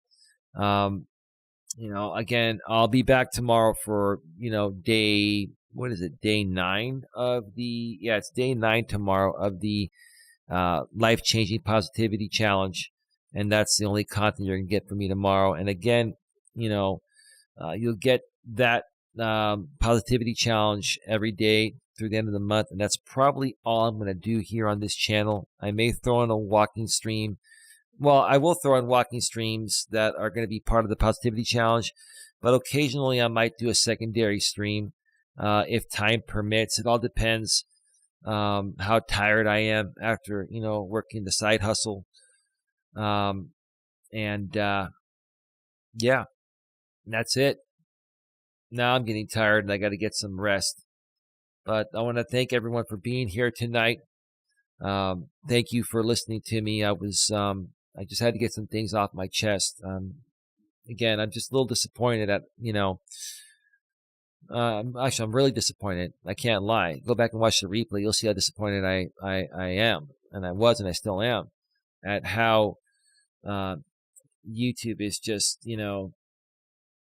Again, I'll be back tomorrow for, day 9 of it's day 9 tomorrow of the Life-Changing Positivity Challenge. And that's the only content you're going to get from me tomorrow. And again, you'll get that positivity challenge every day through the end of the month. And that's probably all I'm going to do here on this channel. I may throw in a walking stream. Well, I will throw in walking streams that are going to be part of the positivity challenge, but occasionally I might do a secondary stream if time permits. It all depends how tired I am after, working the side hustle. Yeah, that's it. Now I'm getting tired and I got to get some rest. But I want to thank everyone for being here tonight. Thank you for listening to me. I just had to get some things off my chest. Again, I'm just a little disappointed at, actually, I'm really disappointed. I can't lie. Go back and watch the replay. You'll see how disappointed I am. And I was, and I still am, at how YouTube is just,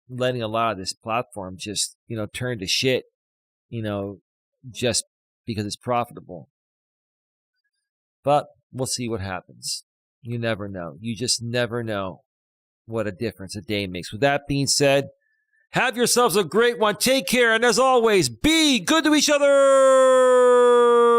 letting a lot of this platform just, turn to shit, just because it's profitable. But we'll see what happens. You never know. You just never know what a difference a day makes. With that being said, have yourselves a great one. Take care. And as always, be good to each other.